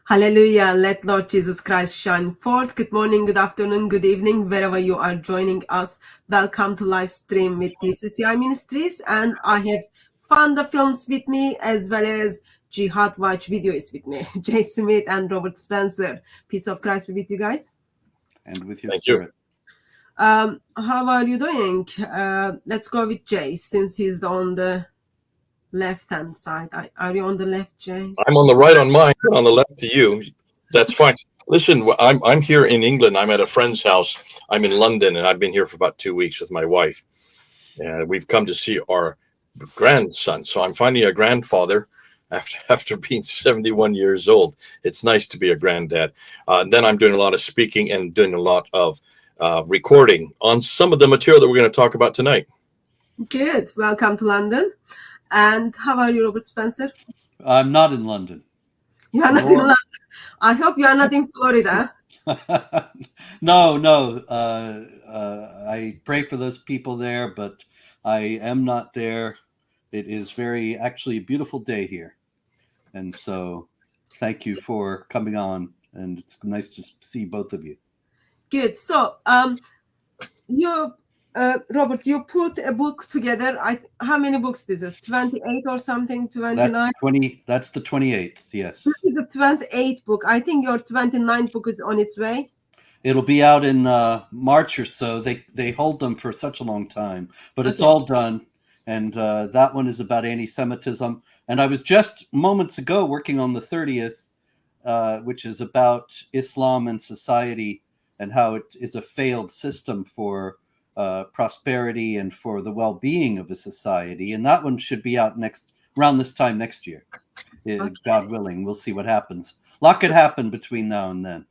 Hallelujah. Let Lord Jesus Christ shine forth. Good morning, good afternoon, good evening, wherever you are joining us. Welcome to live stream with DCCI Ministries. And I have Fanda Films with me, as well as Jihad Watch Videos with me. Jay Smith and Robert Spencer. Peace of Christ be with you guys. And with your spirit. How are you doing? Let's go with Jay, since he's on the left-hand side. Are you on the left, Jay? I'm on the right on mine, on the left to you. That's fine. Listen, I'm here in England. I'm at a friend's house. I'm in London, and I've been here for about 2 weeks with my wife. And we've come to see our grandson. So I'm finally a grandfather after being 71 years old. It's nice to be a granddad. And then I'm doing a lot of speaking and doing a lot of recording on some of the material that we're going to talk about tonight. Good. Welcome to London. And how are you, Robert Spencer? I'm not in London. You are not in London. I hope you are not in Florida. No. I pray for those people there, but I am not there. It is actually a beautiful day here. And so thank you for coming on. And it's nice to see both of you. Good. So, Robert, you put a book together. How many books this is? 28 or something? 29? That's the 28th, yes. This is the 28th book. I think your 29th book is on its way. It'll be out in March or so. They hold them for such a long time, but it's all done. And that one is about anti-Semitism. And I was just moments ago working on the 30th, which is about Islam and society and how it is a failed system for prosperity and for the well-being of a society. And that one should be out around this time next year. God willing, we'll see what happens. A lot could happen between now and then.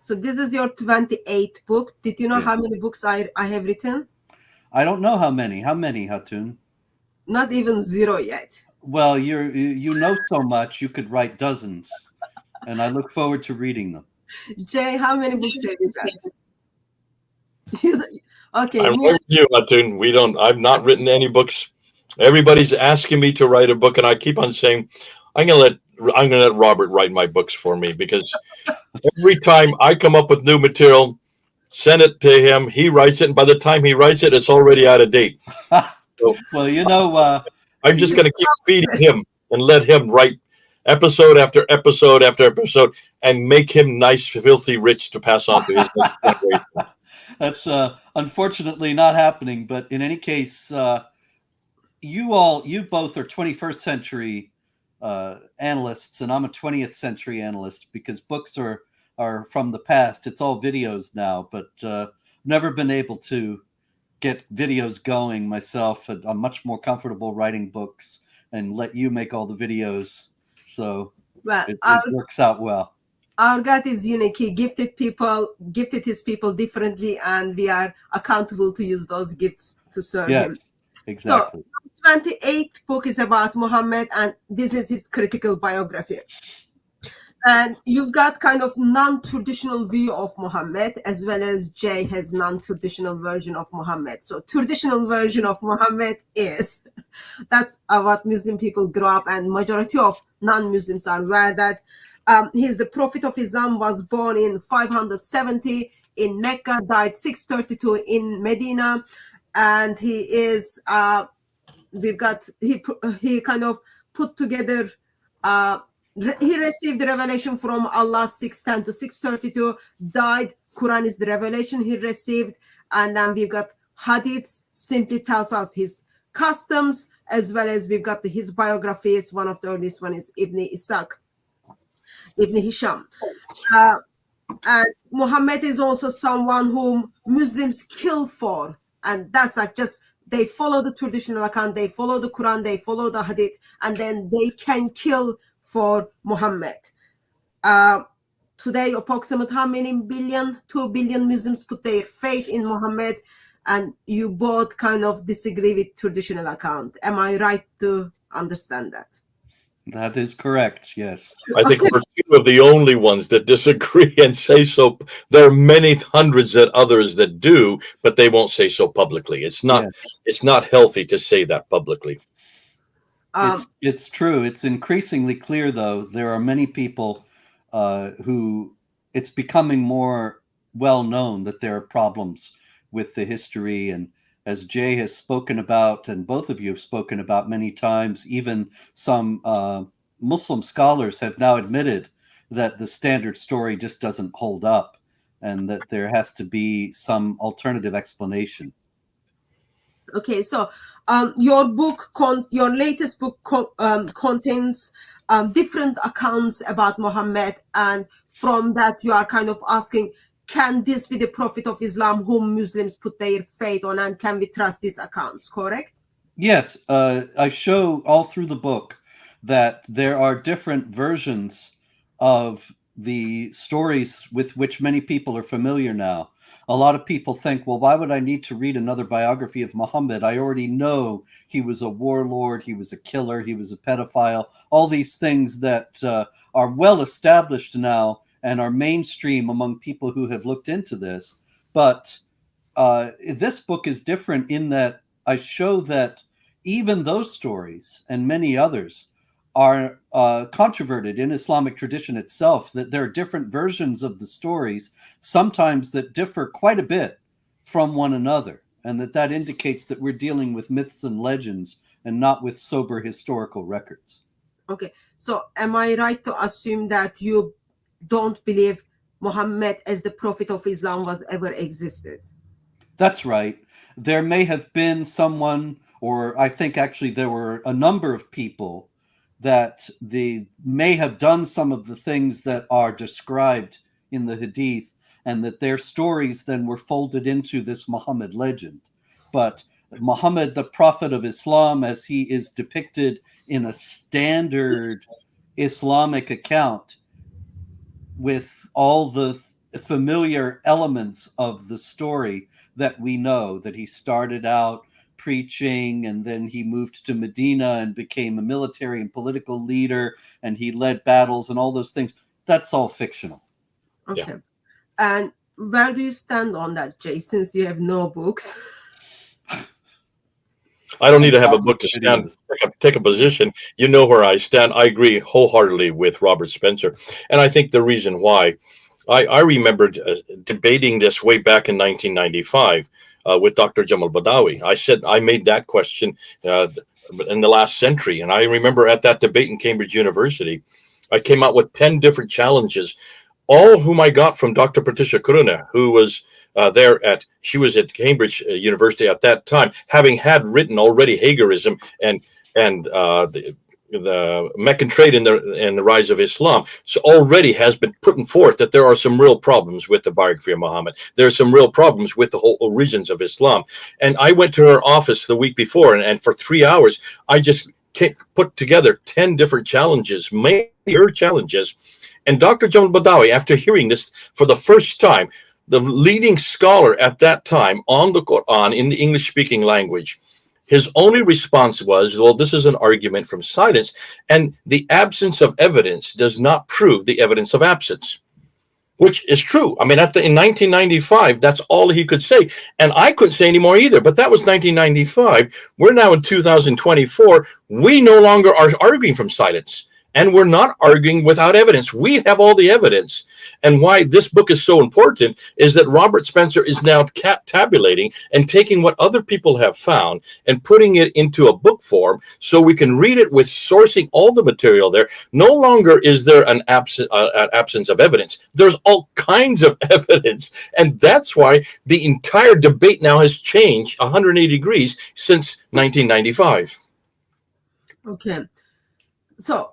So this is your 28th book. Did you know how many books I have written? I don't know how many. How many, Hatun? Not even 0 yet. Well, you know so much, you could write dozens. And I look forward to reading them. Jay, how many books have you got? Okay. I'm with you, Hatun. I've not written any books. Everybody's asking me to write a book, and I keep on saying, I'm gonna let Robert write my books for me, because every time I come up with new material, send it to him, he writes it, and by the time he writes it, it's already out of date. So, well, I'm just gonna keep feeding him and let him write episode after episode after episode and make him nice, filthy rich to pass on to his next generation. That's unfortunately not happening, but in any case, you both are 21st century analysts, and I'm a 20th century analyst, because books are from the past. It's all videos now, but never been able to get videos going myself. And I'm much more comfortable writing books and let you make all the videos. So it works out well. Our God is unique. He gifted his people differently, and we are accountable to use those gifts to serve him. Exactly. So, 28th book is about Muhammad, and this is his critical biography. And you've got kind of non-traditional view of Muhammad, as well as Jay has non-traditional version of Muhammad. So traditional version of Muhammad that's what Muslim people grow up, and majority of non-Muslims are aware that he's the Prophet of Islam, was born in 570 in Mecca, died 632 in Medina, and he is he kind of put together he received the revelation from Allah 610 to 632, died. Quran is the revelation he received. And then we've got hadiths, simply tells us his customs, as well as we've got his biographies. One of the earliest one is Ibn Hisham. And Muhammad is also someone whom Muslims kill for. And that's like just, they follow the traditional account, they follow the Quran, they follow the hadith, and then they can kill for Muhammad. Today, approximately how many billion? 2 billion Muslims put their faith in Muhammad, and you both kind of disagree with traditional account. Am I right to understand that? That is correct, yes. I think we're two of the only ones that disagree and say so. There are many hundreds of others that do, but they won't say so publicly. It's not healthy to say that publicly. It's true. It's increasingly clear, though. There are many people who it's becoming more well known that there are problems with the history. And as Jay has spoken about, and both of you have spoken about many times, even some Muslim scholars have now admitted that the standard story just doesn't hold up and that there has to be some alternative explanation. Okay, so your book, your latest book contains different accounts about Muhammad, and from that you are kind of asking, can this be the Prophet of Islam whom Muslims put their faith on, and can we trust these accounts, correct? Yes, I show all through the book that there are different versions of the stories with which many people are familiar now. A lot of people think, well, why would I need to read another biography of Muhammad? I already know he was a warlord, he was a killer, he was a pedophile, all these things that are well established now and are mainstream among people who have looked into this. But this book is different in that I show that even those stories and many others are controverted in Islamic tradition itself, that there are different versions of the stories, sometimes that differ quite a bit from one another, and that indicates that we're dealing with myths and legends and not with sober historical records. Okay, so am I right to assume that you don't believe Muhammad as the Prophet of Islam was ever existed? That's right. There may have been someone, or I think actually there were a number of people that they may have done some of the things that are described in the Hadith, and that their stories then were folded into this Muhammad legend. But Muhammad, the Prophet of Islam, as he is depicted in a standard Islamic account with all the familiar elements of the story that we know, that he started out preaching and then he moved to Medina and became a military and political leader and he led battles and all those things. That's all fictional. Okay. Yeah. And where do you stand on that, Jay, since you have no books? I don't need to have a book to stand, take a position. You know where I stand. I agree wholeheartedly with Robert Spencer. And I think the reason why, I remembered debating this way back in 1995 with Dr. Jamal Badawi. I said I made that question in the last century. And I remember at that debate in Cambridge University, I came out with 10 different challenges, all whom I got from Dr. Patricia Karuna, who was she was at Cambridge University at that time, having had written already Hagerism and the Meccan trade and the rise of Islam. So already has been putting forth that there are some real problems with the biography of Muhammad. There are some real problems with the whole origins of Islam. And I went to her office the week before, and for 3 hours, I just put together 10 different challenges, mainly her challenges. And Dr. Jamal Badawi, after hearing this for the first time, the leading scholar at that time on the Quran in the English-speaking language, his only response was, well, this is an argument from silence, and the absence of evidence does not prove the evidence of absence, which is true. I mean, in 1995, that's all he could say. And I couldn't say anymore either, but that was 1995. We're now in 2024. We no longer are arguing from silence. And we're not arguing without evidence. We have all the evidence. And why this book is so important is that Robert Spencer is now tabulating and taking what other people have found and putting it into a book form so we can read it with sourcing all the material there. No longer is there an absence of evidence. There's all kinds of evidence. And that's why the entire debate now has changed 180 degrees since 1995. Okay. So,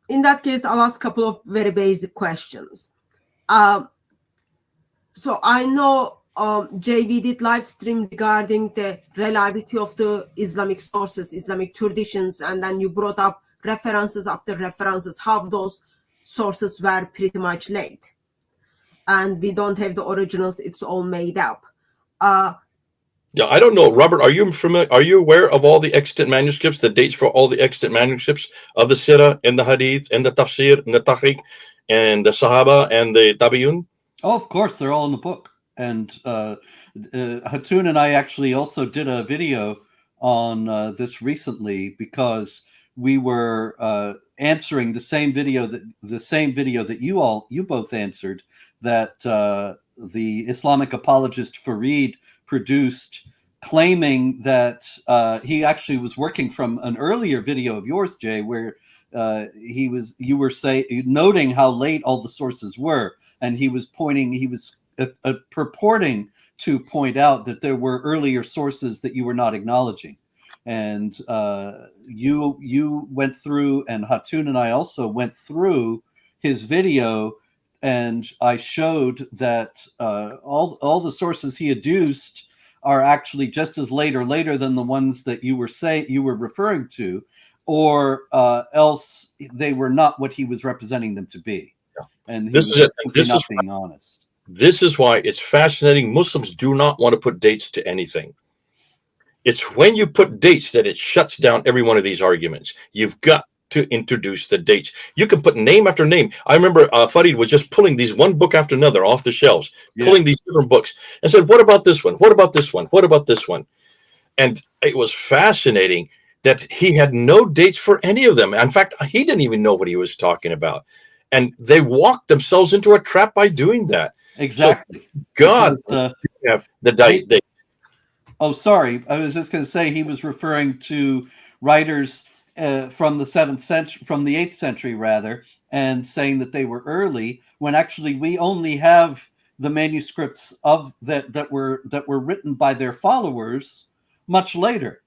in that case, I'll ask a couple of very basic questions. So I know, Jay, we did live stream regarding the reliability of the Islamic sources, Islamic traditions, and then you brought up references after references, how those sources were pretty much late. And we don't have the originals, it's all made up. Yeah, I don't know, Robert. Are you familiar? Are you aware of all the extant manuscripts, the dates for all the extant manuscripts of the Sirah and the Hadith and the Tafsir and the Tahriq and the Sahaba and the Tabi'un? Oh, of course, they're all in the book. And Hatun and I actually also did a video on this recently, because we were answering the same video that you both answered, that the Islamic apologist Farid produced, claiming that he actually was working from an earlier video of yours, Jay, where you were noting how late all the sources were, and he was purporting to point out that there were earlier sources that you were not acknowledging. And you went through, and Hatun and I also went through his video, and I showed that all the sources he adduced are actually just as late or later than the ones that you were referring to, or else they were not what he was representing them to be. Yeah. And this is not being honest. This is why it's fascinating. Muslims do not want to put dates to anything. It's when you put dates that it shuts down every one of these arguments. You've got to introduce the dates. You can put name after name. I remember Farid was just pulling these one book after another off the shelves, pulling these different books, and said, what about this one? What about this one? What about this one? And it was fascinating that he had no dates for any of them. In fact, he didn't even know what he was talking about. And they walked themselves into a trap by doing that. Exactly. So, God, you have the date. Oh, sorry. I was just going to say he was referring to writers from the 7th century, from the 8th century rather, and saying that they were early, when actually we only have the manuscripts of that were written by their followers much later,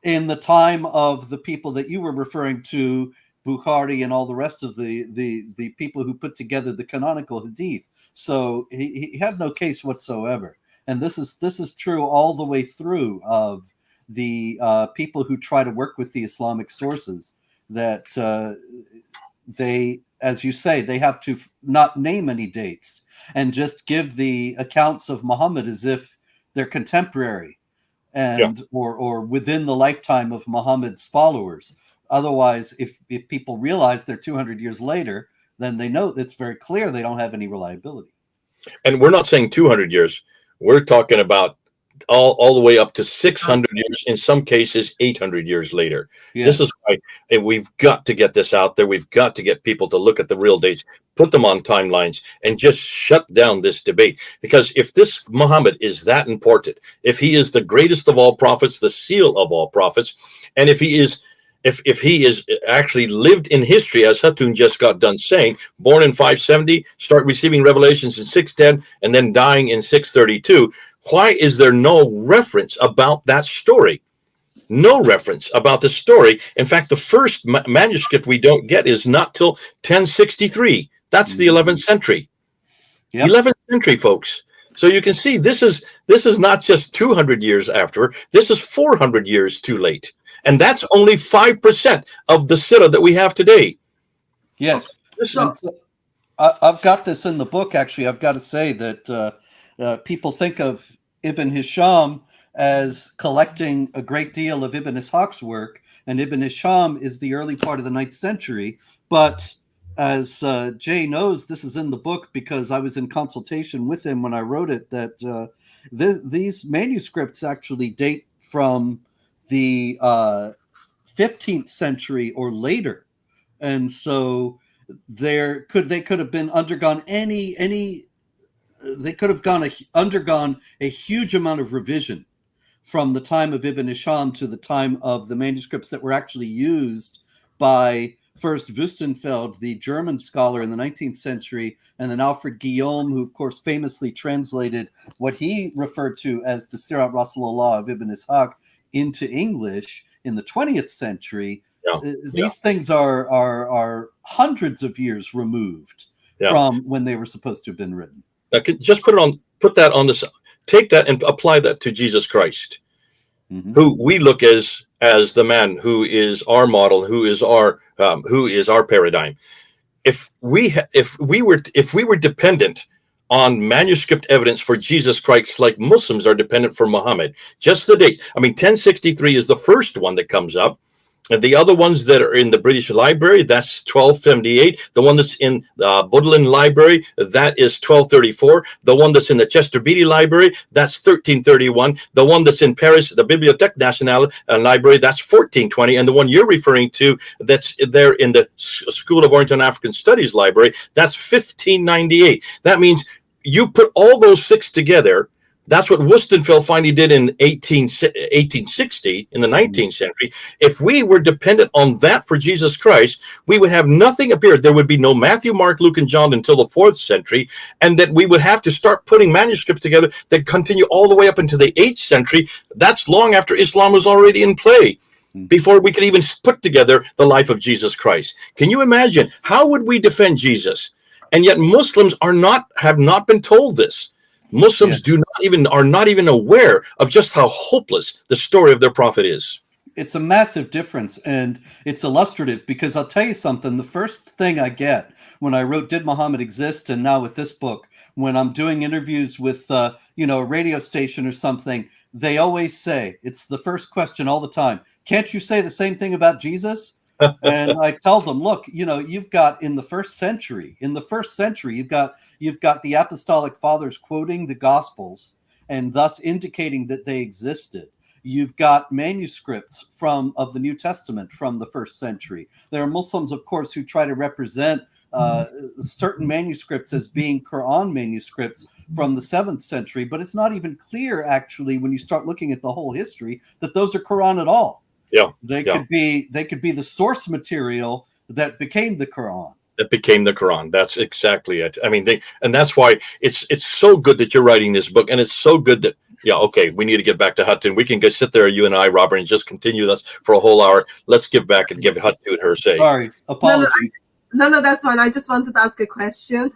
in the time of the people that you were referring to, Bukhari and all the rest of the people who put together the canonical hadith. So he had no case whatsoever. And this is true all the way through of the people who try to work with the Islamic sources, that they, as you say, they have to not name any dates and just give the accounts of Muhammad as if they're contemporary and or within the lifetime of Muhammad's followers. Otherwise, if people realize they're 200 years later, then they know it's very clear they don't have any reliability. And we're not saying 200 years. We're talking about all the way up to 600 years, in some cases 800 years later. This is why we've got to get this out there. We've got to get people to look at the real dates, put them on timelines, and just shut down this debate. Because if this Muhammad is that important, if he is the greatest of all prophets, the seal of all prophets, and if he is actually lived in history, as Hatun just got done saying, born in 570, start receiving revelations in 610, and then dying in 632, why is there no reference about that story? No reference about the story. In fact, the first manuscript we don't get is not till 1063. That's the 11th century. 11th century, folks. So you can see this is not just 200 years after. This is 400 years too late. And that's only 5% of the Sirah that we have today. Yes. So, I've got this in the book, actually. I've got to say that people think of Ibn Hisham as collecting a great deal of Ibn Ishaq's work, and Ibn Hisham is the early part of the 9th century. But as Jay knows, this is in the book because I was in consultation with him when I wrote it, that these manuscripts actually date from the 15th century or later, and so they could have been undergone undergone a huge amount of revision from the time of Ibn Hisham to the time of the manuscripts that were actually used by first Wüstenfeld, the German scholar in the 19th century, and then Alfred Guillaume, who of course famously translated what he referred to as the Sirat Rasulullah of Ibn Ishaq into English in the 20th century. These things are hundreds of years removed from when they were supposed to have been written. Now, just put that on this, take that and apply that to Jesus Christ, who we look as the man who is our model, who is our paradigm. If we were dependent on manuscript evidence for Jesus Christ, like Muslims are dependent for Muhammad, just the date. I mean, 1063 is the first one that comes up. And the other ones that are in the British Library, that's 1278. The one that's in the Bodleian Library, that is 1234. The one that's in the Chester Beatty Library, that's 1331. The one that's in Paris, the Bibliothèque Nationale Library, that's 1420. And the one you're referring to, that's there in the School of Oriental and African Studies Library, that's 1598. That means you put all those six together. That's what Wostenfeld finally did in 1860, in the 19th century. If we were dependent on that for Jesus Christ, we would have nothing appear. There would be no Matthew, Mark, Luke, and John until the 4th century, and that we would have to start putting manuscripts together that continue all the way up into the 8th century. That's long after Islam was already in play, before we could even put together the life of Jesus Christ. Can you imagine? How would we defend Jesus? And yet Muslims have not been told this. Muslims are not even aware of just how hopeless the story of their prophet is. It's a massive difference, and it's illustrative, because I'll tell you something. The first thing I get when I wrote Did Muhammad Exist, and now with this book, when I'm doing interviews with a radio station or something, they always say, it's the first question all the time, can't you say the same thing about Jesus? And I tell them, look, you've got in the first century, you've got the apostolic fathers quoting the Gospels and thus indicating that they existed. You've got manuscripts of the New Testament from the first century. There are Muslims, of course, who try to represent certain manuscripts as being Quran manuscripts from the 7th century, but it's not even clear, actually, when you start looking at the whole history, that those are Quran at all. Yeah, they could be the source material that became the Quran. That's exactly it. I mean, and that's why it's so good that you're writing this book, and it's so good that we need to get back to Hutton. We can go sit there, you and I, Robert, and just continue this for a whole hour. Let's give back and give Hutton her say. Sorry, apologies. No, that's fine. I just wanted to ask a question.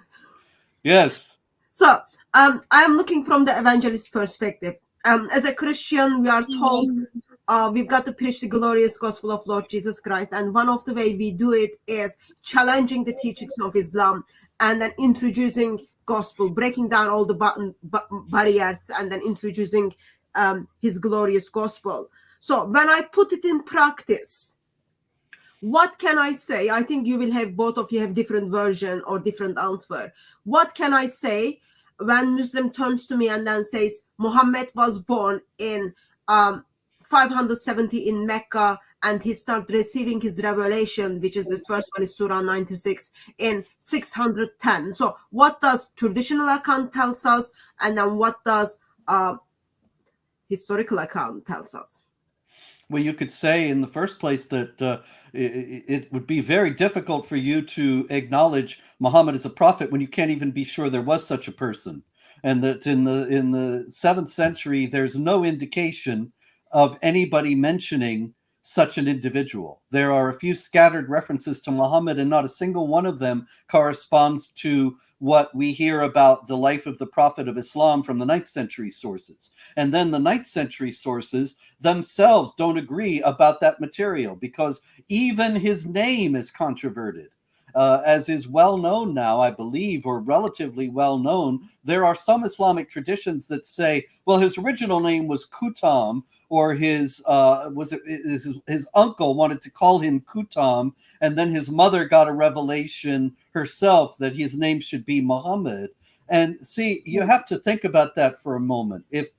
Yes. So, I am looking from the evangelist perspective. As a Christian, we are told we've got to preach the glorious gospel of Lord Jesus Christ. And one of the way we do it is challenging the teachings of Islam and then introducing gospel, breaking down all the barriers and then introducing his glorious gospel. So when I put it in practice, what can I say? I think you will have, both of you have different version or different answer. What can I say when Muslim turns to me and then says, Muhammad was born in 570 in Mecca, and he started receiving his revelation, which is the first one is Surah 96, in 610. So what does traditional account tells us, and then what does historical account tells us? Well, you could say in the first place that it would be very difficult for you to acknowledge Muhammad as a prophet when you can't even be sure there was such a person, and that in the 7th century there's no indication of anybody mentioning such an individual. There are a few scattered references to Muhammad, and not a single one of them corresponds to what we hear about the life of the Prophet of Islam from the 9th century sources. And then the 9th century sources themselves don't agree about that material, because even his name is controverted. As is well known now, I believe, or relatively well known, there are some Islamic traditions that say, well, his original name was Kutam, or his uncle wanted to call him Kutam, and then his mother got a revelation herself that his name should be Muhammad. And see, you have to think about that for a moment. If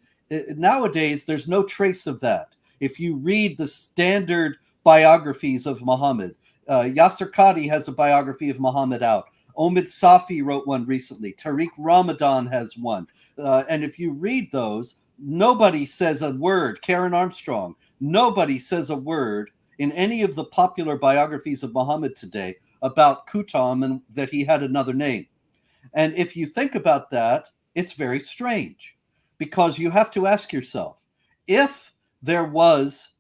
nowadays there's no trace of that. If you read the standard biographies of Muhammad, Yasser Qadi has a biography of Muhammad out. Omid Safi wrote one recently. Tariq Ramadan has one. And if you read those, nobody says a word. Karen Armstrong, nobody says a word in any of the popular biographies of Muhammad today about Kutam and that he had another name. And if you think about that, it's very strange, because you have to ask yourself, if there was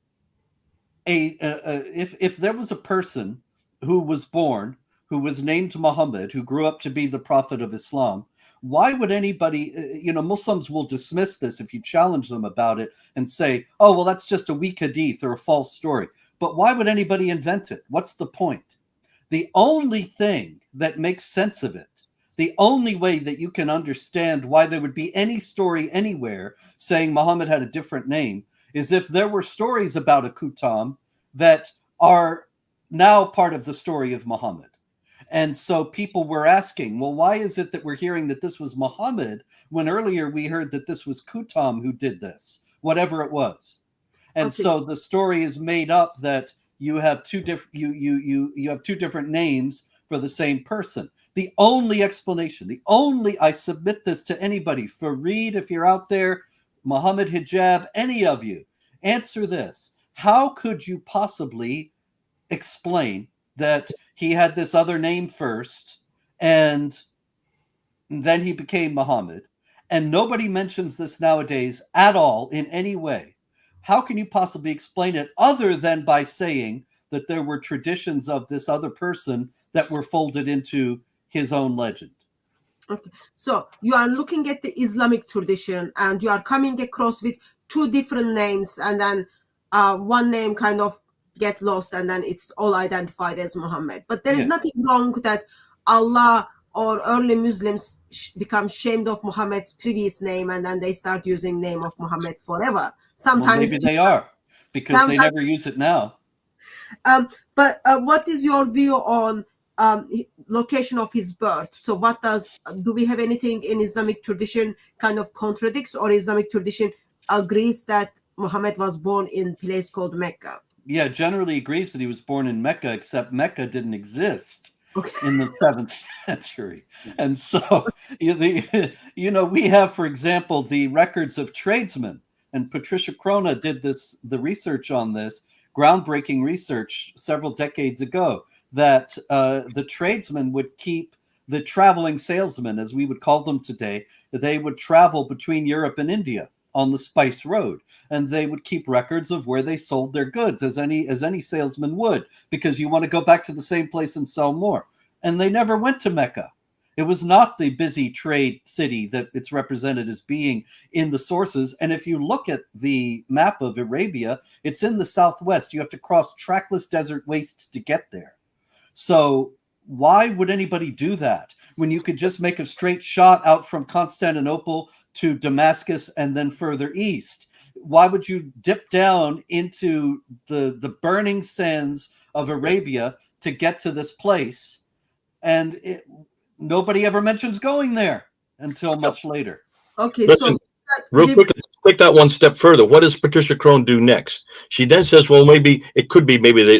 if there was a person who was born, who was named Muhammad, who grew up to be the prophet of Islam, why would anybody, Muslims will dismiss this if you challenge them about it and say, oh, well, that's just a weak hadith or a false story. But why would anybody invent it? What's the point? The only thing that makes sense of it, the only way that you can understand why there would be any story anywhere saying Muhammad had a different name, is if there were stories about a Kutam that are now part of the story of Muhammad. And so people were asking, well, why is it that we're hearing that this was Muhammad when earlier we heard that this was Kutam who did this, whatever it was? And Okay. so the story is made up that you have two different you have two different names for the same person. The only explanation, I submit this to anybody, Fareed, if you're out there, Muhammad Hijab, any of you, answer this. How could you possibly explain that he had this other name first and then he became Muhammad? And nobody mentions this nowadays at all in any way. How can you possibly explain it other than by saying that there were traditions of this other person that were folded into his own legend? Okay. So you are looking at the Islamic tradition and you are coming across with two different names, and then one name kind of get lost and then it's all identified as Muhammad. But there is nothing wrong that Allah or early Muslims become ashamed of Muhammad's previous name and then they start using name of Muhammad forever. Sometimes maybe they are, because they never use it now. But what is your view on location of his birth? So do we have anything in Islamic tradition kind of contradicts, or Islamic tradition agrees that Muhammad was born in a place called Mecca? Yeah, generally agrees that he was born in Mecca, except Mecca didn't exist in the 7th century. And so, we have, for example, the records of tradesmen, and Patricia Krona did the research on this, groundbreaking research several decades ago, that the tradesmen would keep the traveling salesmen, as we would call them today. They would travel between Europe and India on the Spice Road, and they would keep records of where they sold their goods, as any salesman would, because you want to go back to the same place and sell more. And they never went to Mecca. It was not the busy trade city that it's represented as being in the sources. And if you look at the map of Arabia, it's in the southwest. You have to cross trackless desert waste to get there. So why would anybody do that when you could just make a straight shot out from Constantinople to Damascus and then further east? Why would you dip down into the burning sands of Arabia to get to this place? And nobody ever mentions going there until much later. Okay, Listen, so real quick, let's take that one step further. What does Patricia Crone do next? She then says, well, maybe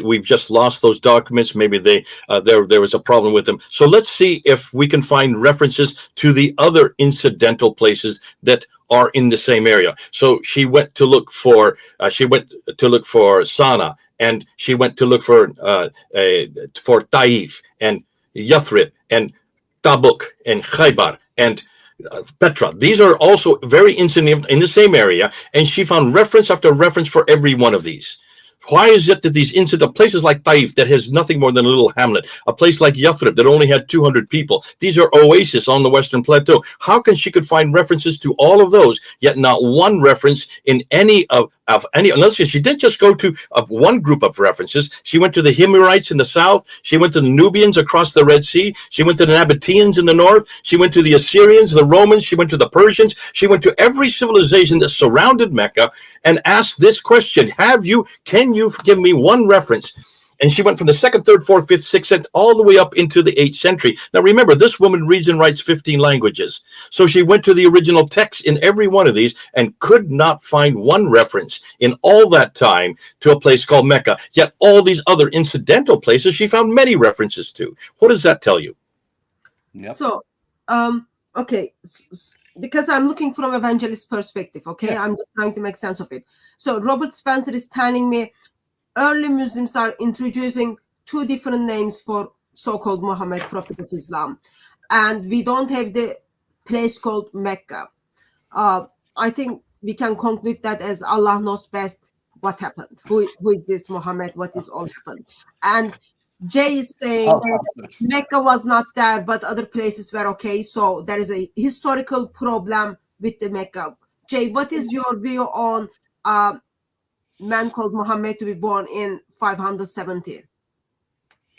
we've just lost those documents. Maybe there was a problem with them. So let's see if we can find references to the other incidental places that are in the same area. So she went to look for Sana, and she went to look for Taif and Yathrib and Tabuk and Khaybar and Petra. These are also very incident in the same area, and she found reference after reference for every one of these. Why is it that these incident places like Taif, that has nothing more than a little hamlet, a place like Yathrib that only had 200 people, these are oases on the Western Plateau? How can she could find references to all of those, yet not one reference in any of any? Unless she didn't just go to one group of references. She went to the Himyarites in the south. She went to the Nubians across the Red Sea. She went to the Nabateans in the north. She went to the Assyrians, the Romans. She went to the Persians. She went to every civilization that surrounded Mecca and asked this question: can you give me one reference? And she went from the 2nd, 3rd, 4th, 5th, 6th, 7th, all the way up into the 8th century. Now, remember, this woman reads and writes 15 languages. So she went to the original text in every one of these and could not find one reference in all that time to a place called Mecca. Yet all these other incidental places, she found many references to. What does that tell you? Yep. So, okay, because I'm looking from evangelist perspective, okay? Yeah. I'm just trying to make sense of it. So Robert Spencer is telling me early Muslims are introducing two different names for so-called Muhammad, Prophet of Islam. And we don't have the place called Mecca. I think we can conclude that as Allah knows best what happened. Who is this Muhammad? What is all happened? And Jay is saying that Mecca was not there, but other places were okay. So there is a historical problem with the Mecca. Jay, what is your view on man called Muhammad to be born in 570?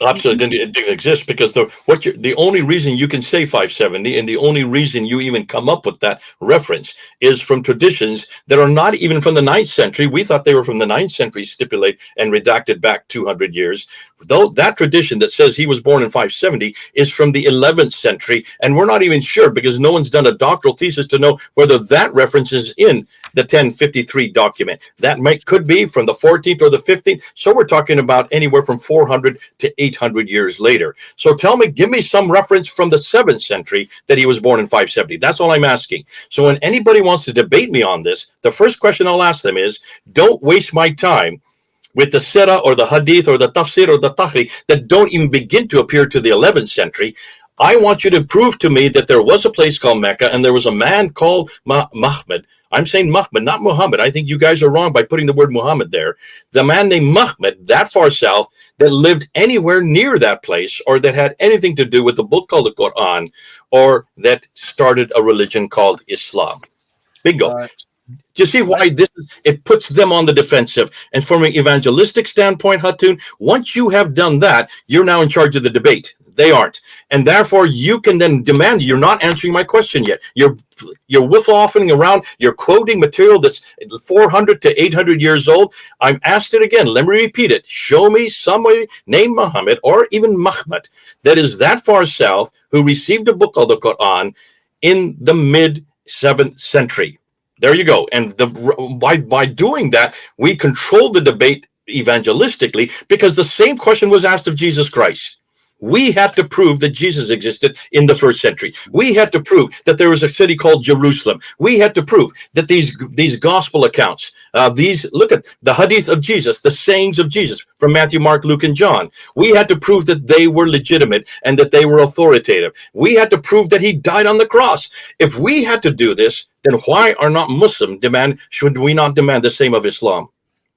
Absolutely, it didn't exist because the only reason you can say 570 and the only reason you even come up with that reference is from traditions that are not even from the 9th century. We thought they were from the 9th century, stipulate and redacted back 200 years. Though that tradition that says he was born in 570 is from the 11th century, and we're not even sure because no one's done a doctoral thesis to know whether that reference is in the 1053 document. That could be from the 14th or the 15th. So we're talking about anywhere from 400 to 800 years later. So tell me, give me some reference from the 7th century that he was born in 570. That's all I'm asking. So when anybody wants to debate me on this, the first question I'll ask them is, don't waste my time with the Sirah or the Hadith or the Tafsir or the Tahri that don't even begin to appear to the 11th century. I want you to prove to me that there was a place called Mecca and there was a man called Muhammad. I'm saying Muhammad, not Muhammad. I think you guys are wrong by putting the word Muhammad there. The man named Muhammad, that far south, that lived anywhere near that place or that had anything to do with the book called the Quran or that started a religion called Islam. Bingo. Do you see why it puts them on the defensive? And from an evangelistic standpoint, Hatun, once you have done that, you're now in charge of the debate. They aren't. And therefore, you can then demand, you're not answering my question yet. You're whiffle-offing around. You're quoting material that's 400 to 800 years old. I'm asked it again. Let me repeat it. Show me somebody named Muhammad or even Muhammad that is that far south who received a book called the Quran in the mid-7th century. There you go. And by doing that, we control the debate evangelistically because the same question was asked of Jesus Christ. We had to prove that Jesus existed in the 1st century. We had to prove that there was a city called Jerusalem. We had to prove that these gospel accounts, look at the hadith of Jesus, the sayings of Jesus from Matthew, Mark, Luke, and John. We had to prove that they were legitimate and that they were authoritative. We had to prove that he died on the cross. If we had to do this, then why are not Muslims should we not demand the same of Islam?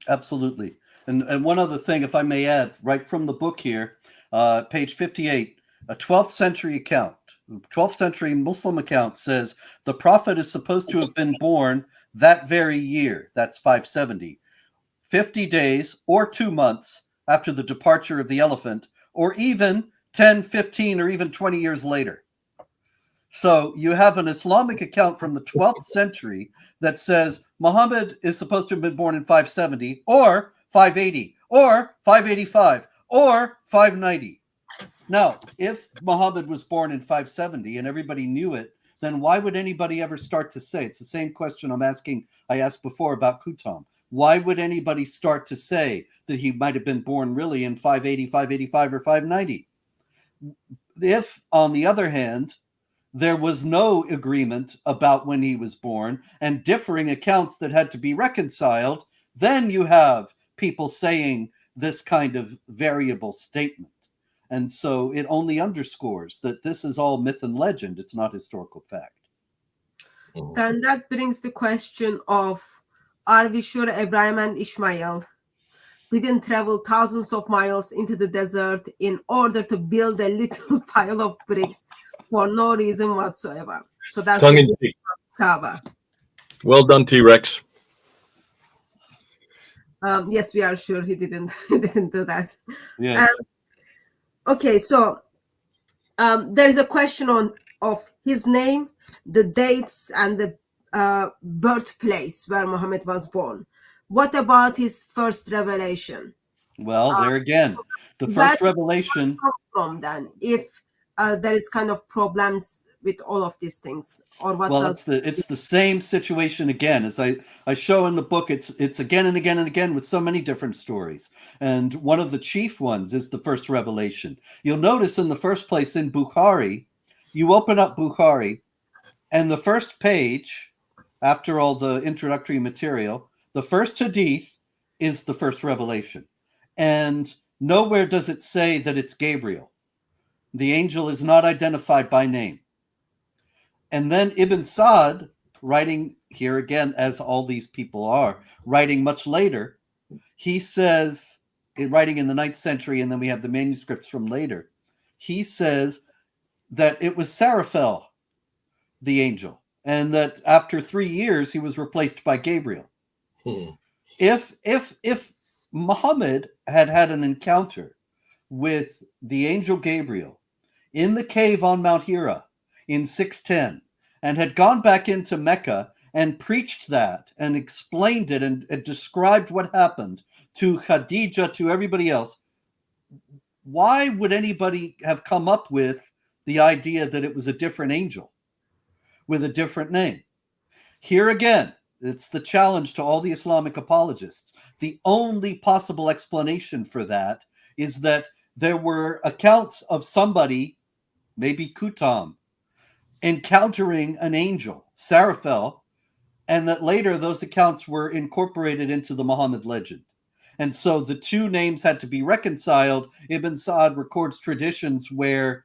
Absolutely. And one other thing, if I may add, right from the book here, page 58, a 12th century account, 12th century Muslim account says the prophet is supposed to have been born that very year, that's 570, 50 days or 2 months after the departure of the elephant, or even 10, 15, or even 20 years later. So you have an Islamic account from the 12th century that says Muhammad is supposed to have been born in 570 or 580 or 585 or 590. Now, if Muhammad was born in 570 and everybody knew it, then why would anybody ever start to say? It's the same question I asked before about Kutam. Why would anybody start to say that he might have been born really in 580, 585, or 590? If, on the other hand, there was no agreement about when he was born and differing accounts that had to be reconciled, then you have people saying this kind of variable statement. And so it only underscores that this is all myth and legend. It's not historical fact. Then that brings the question of, are we sure Abraham and Ishmael didn't travel thousands of miles into the desert in order to build a little pile of bricks for no reason whatsoever? So that's tongue in cheek. Kaaba. Well done, T-Rex. Yes, we are sure he didn't do that. Yes. Okay, so there is a question of his name, the dates, and the birthplace where Muhammad was born. What about his first revelation? Well, there again, the first revelation. From then, if there is kind of problems with all of these things, or what? Well, it's the same situation again, as I show in the book. It's again and again and again with so many different stories, and one of the chief ones is the first revelation. You'll notice in the first place in Bukhari, you open up Bukhari, and the first page, after all the introductory material, the first hadith is the first revelation, and nowhere does it say that it's Gabriel. The angel is not identified by name. And then Ibn Sa'd, writing here again, as all these people are, writing much later, he says, writing in the 9th century, and then we have the manuscripts from later, he says that it was Seraphel, the angel, and that after 3 years, he was replaced by Gabriel. If Muhammad had an encounter with the angel Gabriel in the cave on Mount Hira in 610 and had gone back into Mecca and preached that and explained it and described what happened to Khadijah, to everybody else, why would anybody have come up with the idea that it was a different angel with a different name? Here again, it's the challenge to all the Islamic apologists. The only possible explanation for that is that there were accounts of somebody, maybe Kutam, encountering an angel, Seraphel, and that later those accounts were incorporated into the Muhammad legend. And so the two names had to be reconciled. Ibn Sa'd records traditions where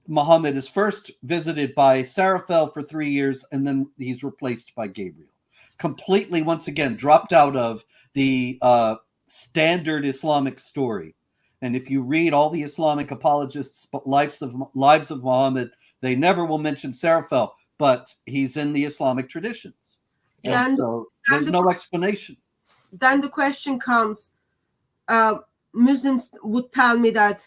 Muhammad is first visited by Seraphel for 3 years, and then he's replaced by Gabriel. Completely, once again, dropped out of the standard Islamic story. And if you read all the Islamic apologists' lives of Muhammad, they never will mention Seraphel, but he's in the Islamic traditions. And so there's no explanation. Then the question comes, Muslims would tell me that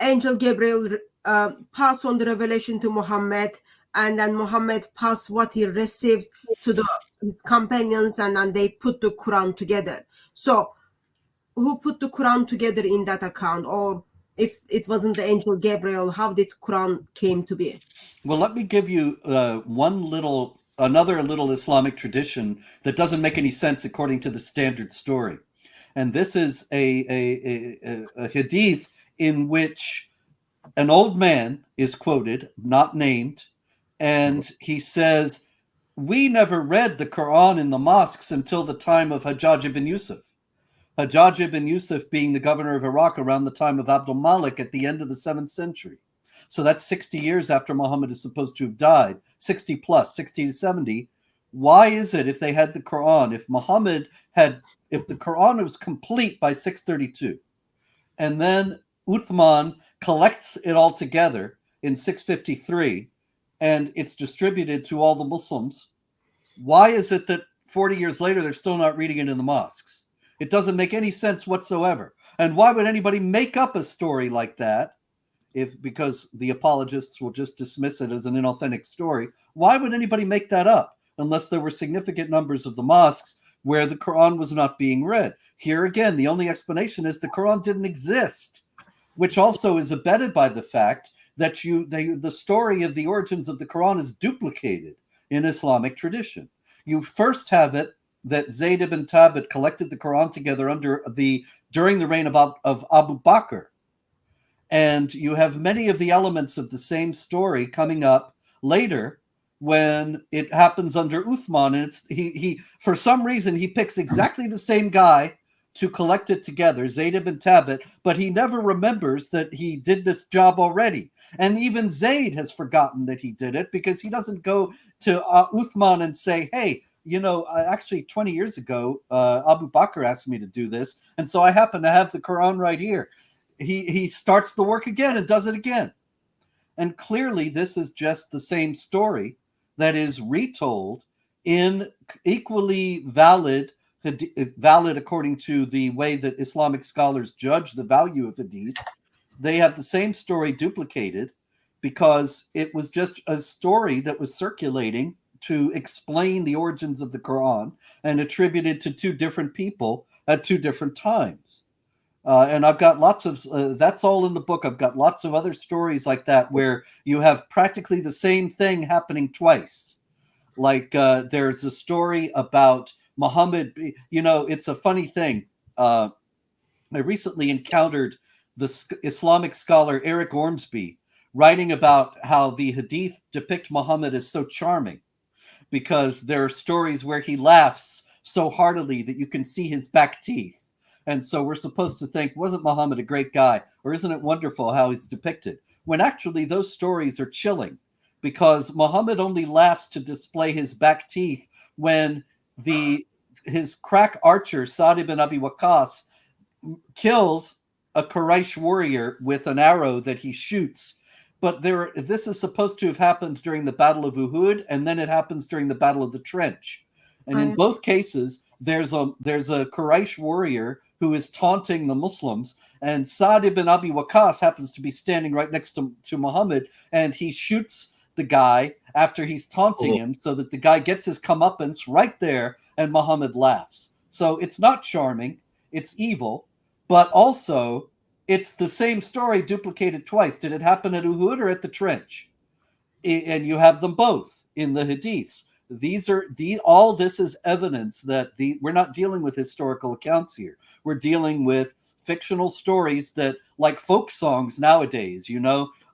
Angel Gabriel passed on the revelation to Muhammad, and then Muhammad passed what he received to his companions, and then they put the Quran together. So who put the Quran together in that account? Or if it wasn't the Angel Gabriel, how did Quran came to be? Well, let me give you another little Islamic tradition that doesn't make any sense according to the standard story. And this is a hadith in which an old man is quoted, not named, and he says, we never read the Quran in the mosques until the time of Hajjaj ibn Yusuf. Hajjaj ibn Yusuf being the governor of Iraq around the time of Abdul Malik at the end of the 7th century. So that's 60 years after Muhammad is supposed to have died, 60 plus, 60 to 70. Why is it if they had the Quran, if the Quran was complete by 632, and then Uthman collects it all together in 653, and it's distributed to all the Muslims, why is it that 40 years later they're still not reading it in the mosques? It doesn't make any sense whatsoever. And why would anybody make up a story like that? Because the apologists will just dismiss it as an inauthentic story. Why would anybody make that up unless there were significant numbers of the mosques where the Quran was not being read? Here again, the only explanation is the Quran didn't exist, which also is abetted by the fact that the story of the origins of the Quran is duplicated in Islamic tradition. You first have it that Zayd ibn Thabit collected the Quran together during the reign of Abu Bakr. And you have many of the elements of the same story coming up later when it happens under Uthman. And he for some reason, he picks exactly the same guy to collect it together, Zayd ibn Thabit, but he never remembers that he did this job already. And even Zayd has forgotten that he did it because he doesn't go to Uthman and say, hey, actually 20 years ago, Abu Bakr asked me to do this. And so I happen to have the Quran right here. He starts the work again and does it again. And clearly this is just the same story that is retold in equally valid according to the way that Islamic scholars judge the value of hadith. They have the same story duplicated because it was just a story that was circulating to explain the origins of the Quran and attributed to two different people at two different times. And I've got lots of, that's all in the book. I've got lots of other stories like that where you have practically the same thing happening twice. Like there's a story about Muhammad, it's a funny thing. I recently encountered the Islamic scholar Eric Ormsby writing about how the hadith depict Muhammad as so charming because there are stories where he laughs so heartily that you can see his back teeth. And so we're supposed to think, wasn't Muhammad a great guy? Or isn't it wonderful how he's depicted? When actually those stories are chilling because Muhammad only laughs to display his back teeth when his crack archer, Sa'd ibn Abi Waqqas, kills a Quraysh warrior with an arrow that he shoots. But this is supposed to have happened during the Battle of Uhud, and then it happens during the Battle of the Trench. And in both cases, there's a Quraysh warrior who is taunting the Muslims, and Sa'd ibn Abi Waqqas happens to be standing right next to Muhammad, and he shoots the guy after he's taunting him, so that the guy gets his comeuppance right there, and Muhammad laughs. So it's not charming, it's evil, but also it's the same story duplicated twice. Did it happen at Uhud or at the trench? And you have them both in the hadiths. All this is evidence that we're not dealing with historical accounts here. We're dealing with fictional stories that, like folk songs nowadays, you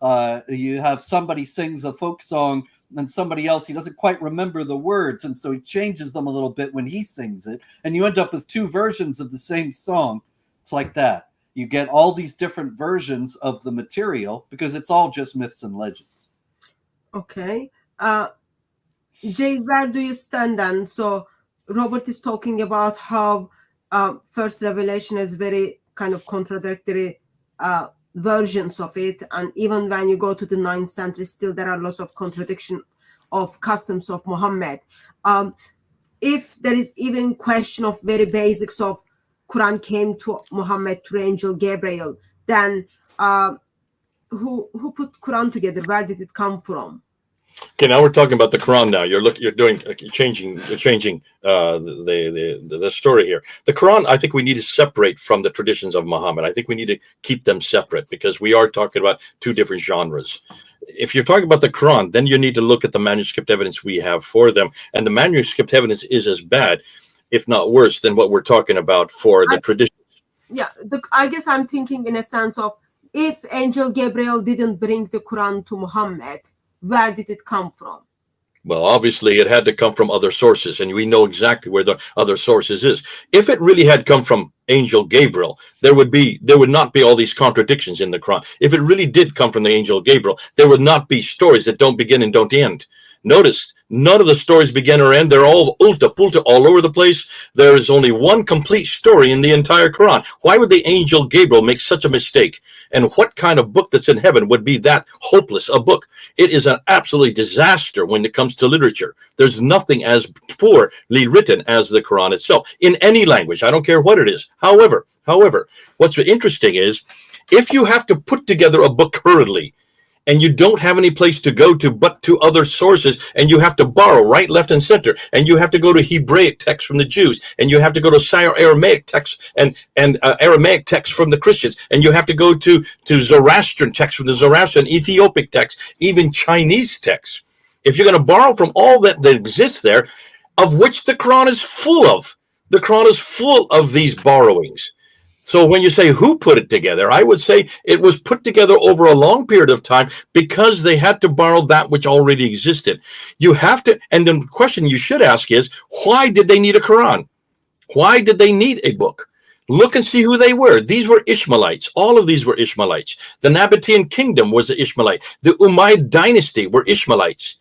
have somebody sings a folk song and somebody else, he doesn't quite remember the words, and so he changes them a little bit when he sings it, and you end up with two versions of the same song. It's like that. You get all these different versions of the material because it's all just myths and legends. Okay. Jay, where do you stand then? So Robert is talking about how first revelation is very kind of contradictory versions of it, and even when you go to the 9th century, still there are lots of contradiction of customs of Muhammad. If there is even question of very basics of Quran came to Muhammad through angel Gabriel, then who put Quran together? Where did it come from? Okay, now we're talking about the Quran. Now you're changing the story here. The Quran, I think we need to separate from the traditions of Muhammad. I think we need to keep them separate because we are talking about two different genres. If you're talking about the Quran, then you need to look at the manuscript evidence we have for them, and the manuscript evidence is as bad, if not worse, than what we're talking about for the traditions. Yeah, I guess I'm thinking in a sense of, if angel Gabriel didn't bring the Quran to Muhammad, where did it come from? Well, obviously it had to come from other sources, and we know exactly where the other sources is. If it really had come from angel Gabriel, there would not be all these contradictions in the Quran. If it really did come from the angel Gabriel, there would not be stories that don't begin and don't end. Notice, none of the stories begin or end. They're all ulta-pulta all over the place. There is only one complete story in the entire Quran. Why would the angel Gabriel make such a mistake? And what kind of book that's in heaven would be that hopeless a book? It is an absolute disaster when it comes to literature. There's nothing as poorly written as the Quran itself in any language. I don't care what it is. However, what's interesting is, if you have to put together a book hurriedly, and you don't have any place to go to but to other sources, and you have to borrow right, left, and center, and you have to go to Hebraic texts from the Jews, and you have to go to Syro-Aramaic texts and Aramaic texts from the Christians, and you have to go to Zoroastrian texts from the Zoroastrian, Ethiopic texts, even Chinese texts. If you're going to borrow from all that exists there, of which the Quran is full of, the Quran is full of these borrowings. So when you say who put it together, I would say it was put together over a long period of time because they had to borrow that which already existed. You have to, and the question you should ask is, why did they need a Quran? Why did they need a book? Look and see who they were. These were Ishmaelites. All of these were Ishmaelites. The Nabatean kingdom was the Ishmaelite. The Umayyad dynasty were Ishmaelites.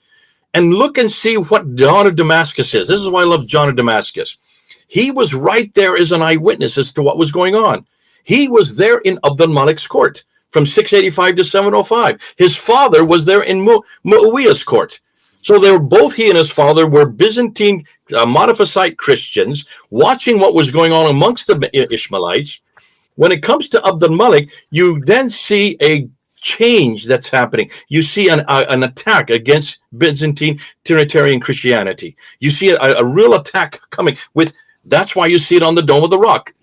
And look and see what John of Damascus is. This is why I love John of Damascus. He was right there as an eyewitness as to what was going on. He was there in Abdul Malik's court from 685 to 705. His father was there in Muawiyah's court. So they were both, he and his father were Byzantine Monophysite Christians watching what was going on amongst the Ishmaelites. When it comes to Abdul Malik, you then see a change that's happening. You see an attack against Byzantine Trinitarian Christianity. You see a real attack coming with. That's why you see it on the Dome of the Rock.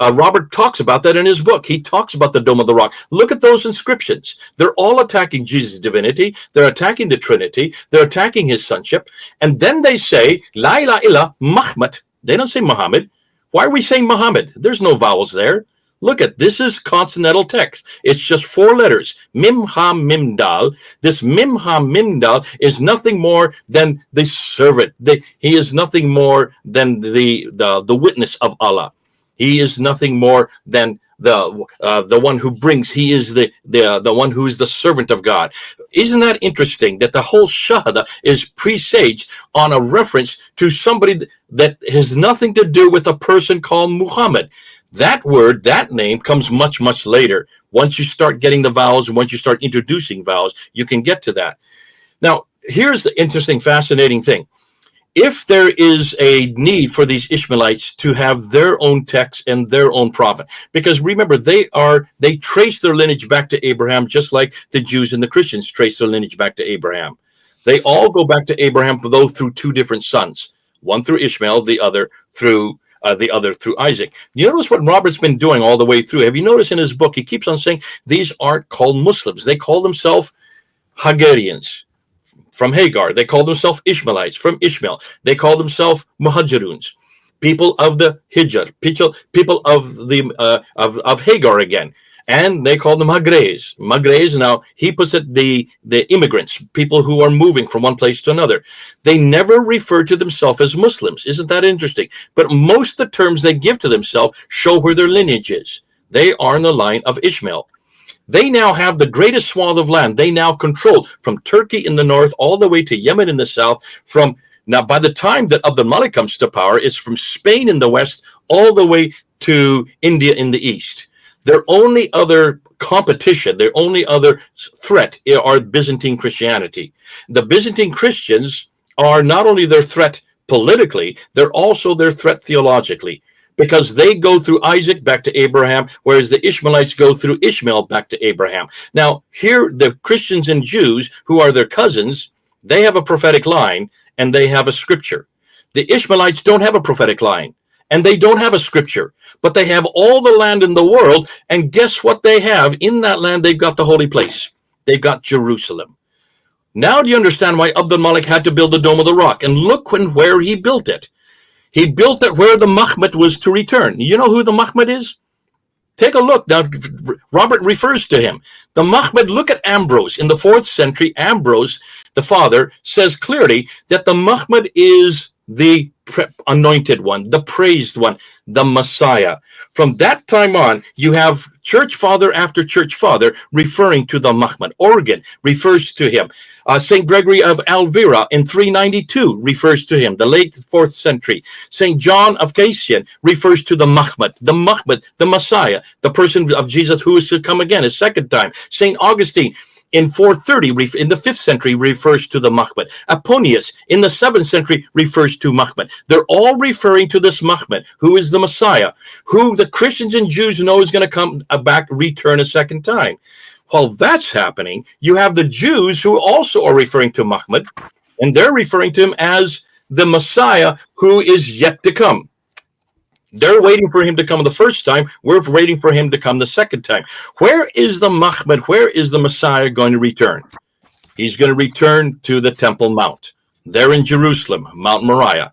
Robert talks about that in his book. He talks about the Dome of the Rock. Look at those inscriptions. They're all attacking Jesus' divinity. They're attacking the Trinity. They're attacking his sonship. And then they say, La ilaha illa Muhammad. They don't say Muhammad. Why are we saying Muhammad? There's no vowels there. Look at this is consonantal text. It's just 4 letters. Mim ha mim dal. This mim ha mim dal is nothing more than the servant. He is nothing more than the witness of Allah. He is nothing more than the one who brings. He is the one who is the servant of God. Isn't that interesting that the whole Shahada is presaged on a reference to somebody that has nothing to do with a person called Muhammad? That word, that name comes much, much later. Once you start getting the vowels and once you start introducing vowels, you can get to that. Now, here's the interesting, fascinating thing. if there is a need for these Ishmaelites to have their own text and their own prophet, because remember, they trace their lineage back to Abraham, just like the Jews and the Christians trace their lineage back to Abraham. They all go back to Abraham, though through two different sons, one through Ishmael, the other through Isaac. You notice what Robert's been doing all the way through. Have you noticed in his book, he keeps on saying these aren't called Muslims. They call themselves Hagarians from Hagar. They call themselves Ishmaelites from Ishmael. They call themselves Muhajiruns, people of the Hijr, people of the of Hagar again. And they call them Magrez. Magrez, now he puts it the immigrants, people who are moving from one place to another. They never refer to themselves as Muslims. Isn't that interesting? But most of the terms they give to themselves show where their lineage is. They are in the line of Ishmael. They now have the greatest swath of land. They now control from Turkey in the north all the way to Yemen in the south. Now, by the time that Abd al-Malik comes to power, it's from Spain in the west all the way to India in the east. Their only other competition, their only other threat are Byzantine Christianity. The Byzantine Christians are not only their threat politically, they're also their threat theologically, because they go through Isaac back to Abraham, whereas the Ishmaelites go through Ishmael back to Abraham. Now, here, the Christians and Jews, who are their cousins, they have a prophetic line and they have a scripture. The Ishmaelites don't have a prophetic line and they don't have a scripture, but they have all the land in the world. And guess what they have? In that land, they've got the holy place. They've got Jerusalem. Now do you understand why Abd al-Malik had to build the Dome of the Rock? And look where he built it. He built it where the Mahmud was to return. You know who the Mahmud is? Take a look. Now, Robert refers to him. The Mahmud, look at Ambrose. In the 4th century, Ambrose, the father, says clearly that the Mahmud is the anointed one, the praised one, the Messiah. From that time on, you have church father after church father referring to the Mahmud. Origen refers to him. St. Gregory of Elvira in 392 refers to him, the late 4th century. St. John of Cassian refers to the Mahmud, the Messiah, the person of Jesus who is to come again a second time. St. Augustine in 430, in the 5th century, refers to the Mahmud. Apollonius in the 7th century refers to Mahmud. They're all referring to this Mahmud, who is the Messiah, who the Christians and Jews know is going to come back, return a second time. While that's happening, you have the Jews who also are referring to Mahmud, and they're referring to him as the Messiah who is yet to come. They're waiting for him to come the first time. We're waiting for him to come the second time. Where is the Mahmud? Where is the Messiah going to return? He's going to return to the Temple Mount. There in Jerusalem, Mount Moriah.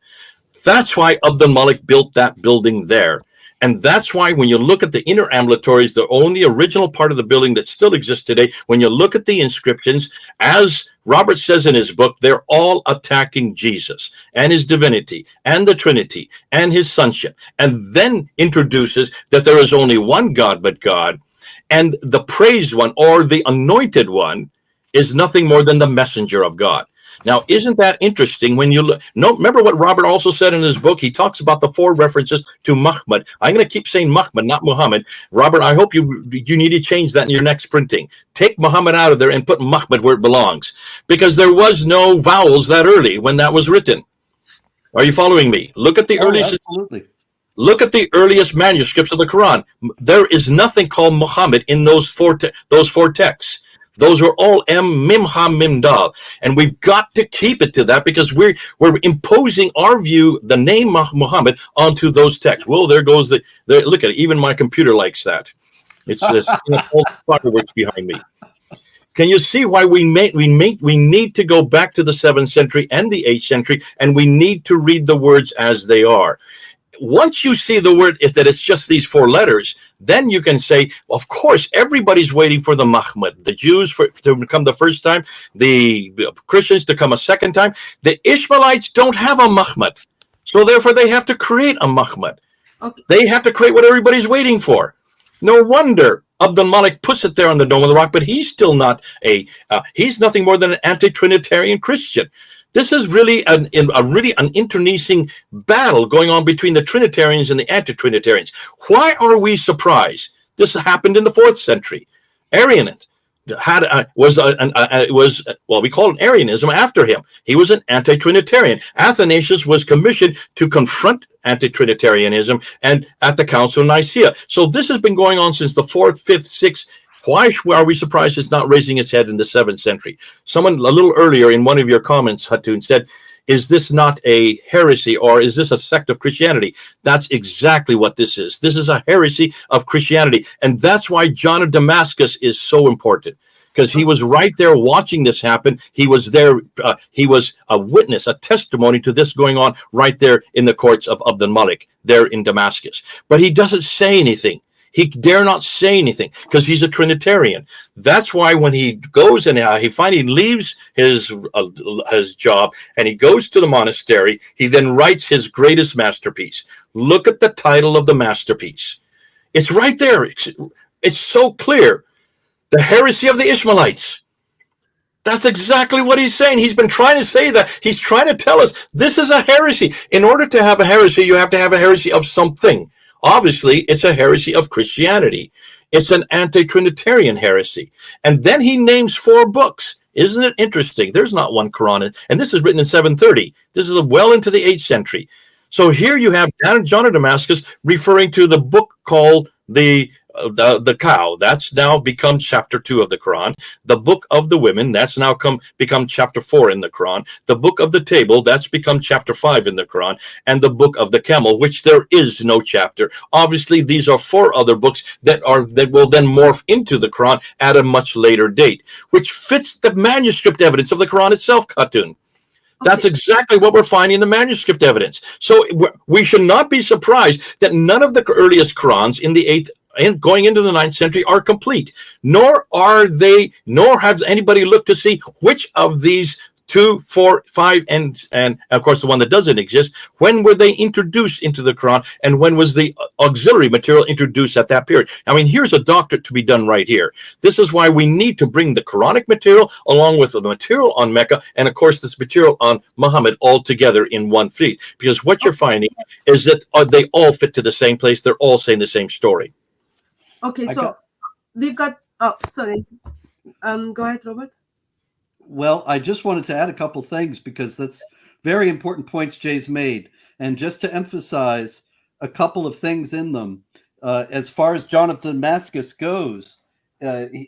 That's why Abd al-Malik built that building there. And that's why when you look at the inner ambulatories, the only original part of the building that still exists today, when you look at the inscriptions, as Robert says in his book, they're all attacking Jesus and his divinity and the Trinity and his sonship, and then introduces that there is only one God but God, and the praised one or the anointed one is nothing more than the messenger of God. Now, isn't that interesting when you look? No, remember what Robert also said in his book? He talks about the 4 references to Mahmud. I'm going to keep saying Mahmud, not Muhammad. Robert, I hope you need to change that in your next printing. Take Muhammad out of there and put Mahmud where it belongs, because there was no vowels that early when that was written. Are you following me? Look at the earliest. Absolutely. Look at the earliest manuscripts of the Quran. There is nothing called Muhammad in those four texts. Those are all Mim, Ha, Mim, Dal. And we've got to keep it to that, because we're imposing our view, the name Muhammad, onto those texts. Well, there goes look at it. Even my computer likes that. It's this fireworks behind me. Can you see why we need to go back to the 7th century and the 8th century, and we need to read the words as they are? Once you see the word that it's just these 4 letters, then you can say, of course, everybody's waiting for the Mahmud. The Jews to come the first time, the Christians to come a second time. The Ishmaelites don't have a Mahmud, so therefore they have to create a Mahmud. Okay. They have to create what everybody's waiting for. No wonder Abd al-Malik puts it there on the Dome of the Rock, but he's still not he's nothing more than an anti-Trinitarian Christian. This is really an internecine battle going on between the Trinitarians and the anti-Trinitarians. Why are we surprised? This happened in the 4th century. Arianism. well, we call it Arianism after him. He was an anti-Trinitarian. Athanasius was commissioned to confront anti-Trinitarianism and at the Council of Nicaea. So this has been going on since the 4th, 5th, 6th. Why are we surprised it's not raising its head in the 7th century? Someone a little earlier in one of your comments, Hatun, said, is this not a heresy, or is this a sect of Christianity? That's exactly what this is. This is a heresy of Christianity. And that's why John of Damascus is so important, because he was right there watching this happen. He was there. He was a witness, a testimony to this going on right there in the courts of Abd al-Malik, there in Damascus. But he doesn't say anything. He dare not say anything because he's a Trinitarian. That's why when he goes and he finally leaves his job and he goes to the monastery, he then writes his greatest masterpiece. Look at the title of the masterpiece. It's right there. It's so clear. The heresy of the Ishmaelites. That's exactly what he's saying. He's been trying to say that. He's trying to tell us this is a heresy. In order to have a heresy, you have to have a heresy of something. Obviously, it's a heresy of Christianity. It's an anti-Trinitarian heresy. And then he names 4 books. Isn't it interesting? There's not one Quran. And this is written in 730. This is well into the 8th century. So here you have John of Damascus referring to the book called the cow. That's now become chapter 2 of the Quran. The book of the women, that's now become chapter 4 in the Quran. The book of the table, that's become chapter 5 in the Quran. And the book of the camel, which there is no chapter. Obviously, these are 4 other books that will then morph into the Quran at a much later date, which fits the manuscript evidence of the Quran itself, Khatun. That's exactly what we're finding in the manuscript evidence. So we should not be surprised that none of the earliest Qurans in the 8th and going into the 9th century are complete, nor has anybody looked to see which of these 2, 4, 5, and of course the one that doesn't exist, when were they introduced into the Quran, and when was the auxiliary material introduced at that period? I mean, here's a doctorate to be done right here. This is why we need to bring the Quranic material along with the material on Mecca, and of course this material on Muhammad all together in one feed, because what you're finding is that they all fit to the same place. They're all saying the same story. Okay, so we've got. Oh, sorry. Go ahead, Robert. Well, I just wanted to add a couple things because that's very important points Jay's made, and just to emphasize a couple of things in them. As far as John of Damascus goes,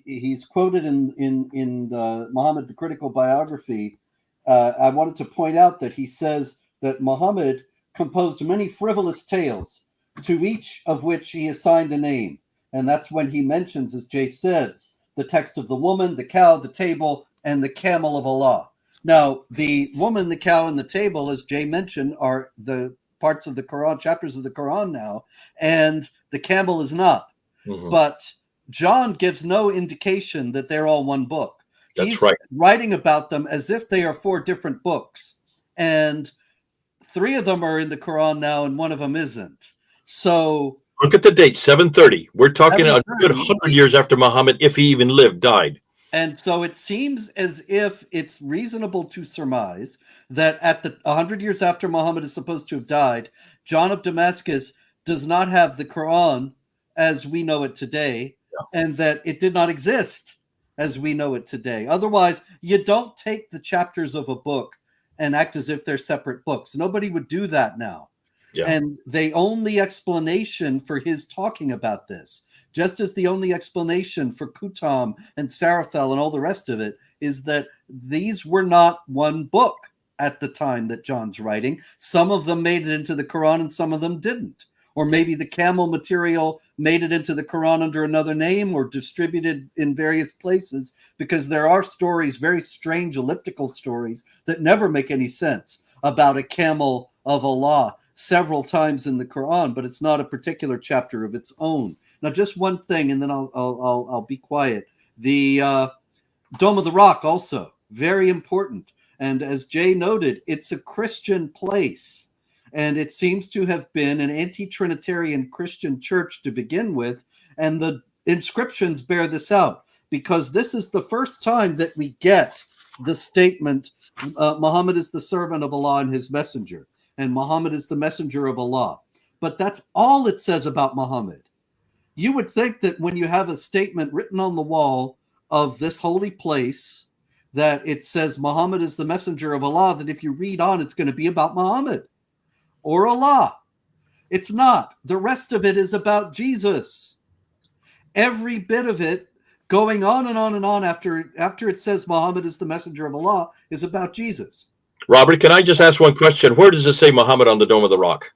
he's quoted in Muhammad the Critical Biography. I wanted to point out that he says that Muhammad composed many frivolous tales, to each of which he assigned a name. And that's when he mentions, as Jay said, the text of the woman, the cow, the table, and the camel of Allah. Now, the woman, the cow, and the table, as Jay mentioned, are the parts of the Quran, chapters of the Quran now, and the camel is not. Mm-hmm. But John gives no indication that they're all one book. He's writing about them as if they are 4 different books. And 3 of them are in the Quran now, and 1 of them isn't. So look at the date, 730. We're talking a good 100 years after Muhammad, if he even lived, died. And so it seems as if it's reasonable to surmise that at 100 years after Muhammad is supposed to have died, John of Damascus does not have the Quran as we know it today, and that it did not exist as we know it today. Otherwise, you don't take the chapters of a book and act as if they're separate books. Nobody would do that now. Yeah. And the only explanation for his talking about this, just as the only explanation for Kutam and Sarathel and all the rest of it, is that these were not one book at the time that John's writing. Some of them made it into the Quran and some of them didn't. Or maybe the camel material made it into the Quran under another name or distributed in various places, because there are stories, very strange elliptical stories that never make any sense about a camel of Allah several times in the Quran, but it's not a particular chapter of its own. Now, just one thing, and then I'll be quiet. The Dome of the Rock also very important, and as Jay noted, it's a Christian place, and it seems to have been an anti-Trinitarian Christian church to begin with, and the inscriptions bear this out, because this is the first time that we get the statement, Muhammad is the servant of Allah and his messenger, and Muhammad is the messenger of Allah. But that's all it says about Muhammad. You would think that when you have a statement written on the wall of this holy place that it says Muhammad is the messenger of Allah, that if you read on, it's going to be about Muhammad or Allah. It's not. The rest of it is about Jesus. Every bit of it going on and on and on after it says Muhammad is the messenger of Allah is about Jesus. Robert, can I just ask one question? Where does it say Muhammad on the Dome of the Rock?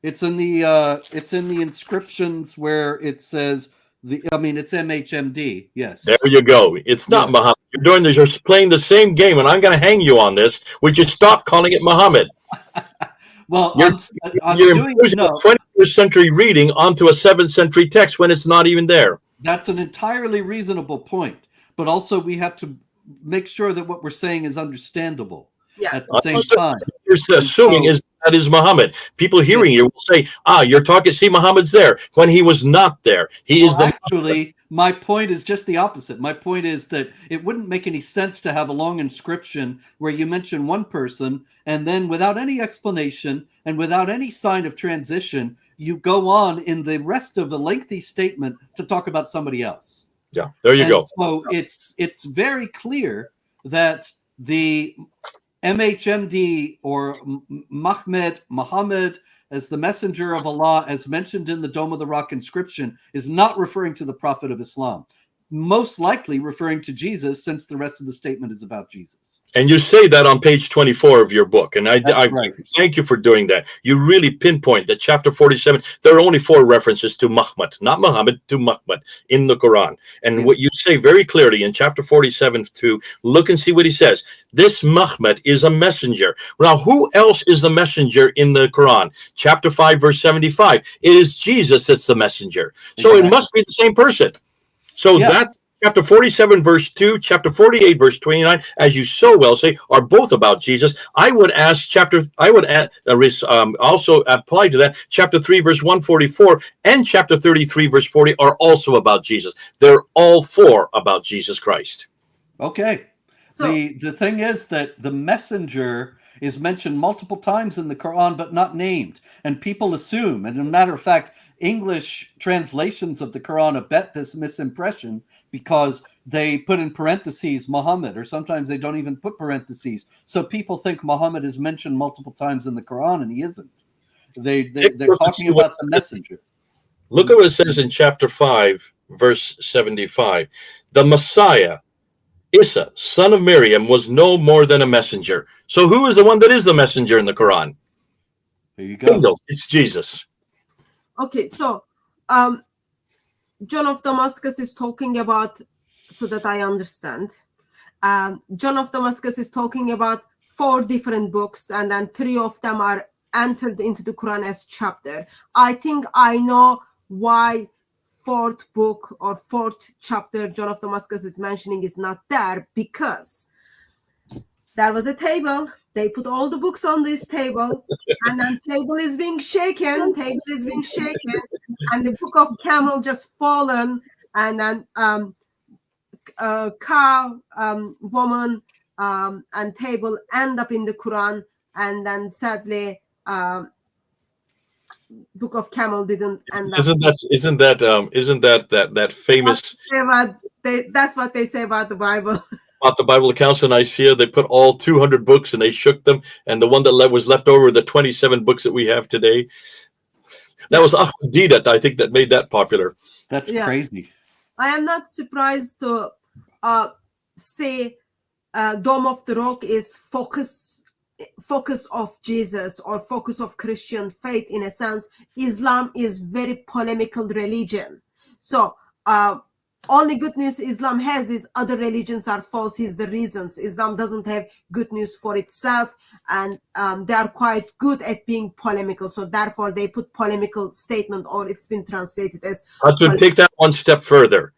It's in the inscriptions where it says it's MHMD. Yes. There you go. It's not Muhammad. You're playing the same game, and I'm going to hang you on this. Would you stop calling it Muhammad? Well, you're imposing a 21st century reading onto a 7th century text when it's not even there. That's an entirely reasonable point, but also we have to make sure that what we're saying is understandable at the same time. You're assuming that is Muhammad. People hearing you will say, you're talking, see, Muhammad's there, when he was not there. Actually, my point is just the opposite. My point is that it wouldn't make any sense to have a long inscription where you mention one person and then without any explanation and without any sign of transition, you go on in the rest of the lengthy statement to talk about somebody else. Yeah, there you go. So it's very clear that the MHMD or Muhammad as the messenger of Allah, as mentioned in the Dome of the Rock inscription, is not referring to the Prophet of Islam. Most likely referring to Jesus, since the rest of the statement is about Jesus. And you say that on page 24 of your book. And I thank you for doing that. You really pinpoint that chapter 47, there are only 4 references to Muhammad, not Muhammad, to Muhammad in the Quran. And what you say very clearly in chapter 47, look and see what he says. This Muhammad is a messenger. Now, who else is the messenger in the Quran? Chapter 5, verse 75. It is Jesus that's the messenger. So it must be the same person. So that chapter 47, verse 2, chapter 48, verse 29, as you so well say, are both about Jesus. I would also apply to that. Chapter 3, verse 144 and chapter 33, verse 40 are also about Jesus. They're all 4 about Jesus Christ. Okay. So the thing is that the messenger is mentioned multiple times in the Quran, but not named. And people assume, and as a matter of fact, English translations of the Quran abet this misimpression because they put in parentheses Muhammad, or sometimes they don't even put parentheses. So people think Muhammad is mentioned multiple times in the Quran, and he isn't. They're talking about the messenger. Look at what it says in chapter 5, verse 75. The Messiah, Isa, son of Miriam, was no more than a messenger. So who is the one that is the messenger in the Quran? There you go. Bingo. It's Jesus. Okay, so John of Damascus is talking about, so that I understand, John of Damascus is talking about 4 different books, and then 3 of them are entered into the Quran as chapter. I think I know why 4th book or 4th chapter John of Damascus is mentioning is not there, because there was a table. They put all the books on this table, and then table is being shaken, and the book of camel just fallen, and then cow, woman, and table end up in the Quran, and then sadly, book of camel didn't end up. Isn't that famous? That's what they say about the Bible. About the Bible accounts in Nicaea, they put all 200 books and they shook them, and the one that was left over, the 27 books that we have today. That was Ahmadiyyat, I think, that made that popular. That's crazy. I am not surprised to say Dome of the Rock is focus of Jesus or focus of Christian faith. In a sense, Islam is very polemical religion. So only good news Islam has is other religions are false. Is the reasons Islam doesn't have good news for itself, and they are quite good at being polemical. So therefore, they put polemical statement, or it's been translated as. Take that one step further.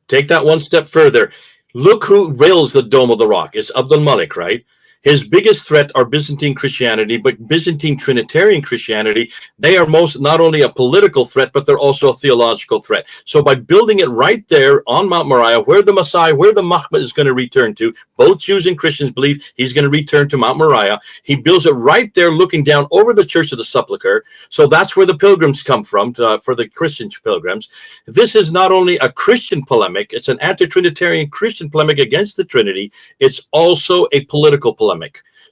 Take that one step further. Look who builds the Dome of the Rock. It's Abdul Malik, right? His biggest threat are Byzantine Christianity, but Byzantine Trinitarian Christianity, they are most not only a political threat, but they're also a theological threat. So by building it right there on Mount Moriah, where the Messiah, where the Mahmud is going to return to, both Jews and Christians believe he's going to return to Mount Moriah. He builds it right there looking down over the Church of the Sepulchre. So that's where the pilgrims come from, for the Christian pilgrims. This is not only a Christian polemic, it's an anti-Trinitarian Christian polemic against the Trinity. It's also a political polemic.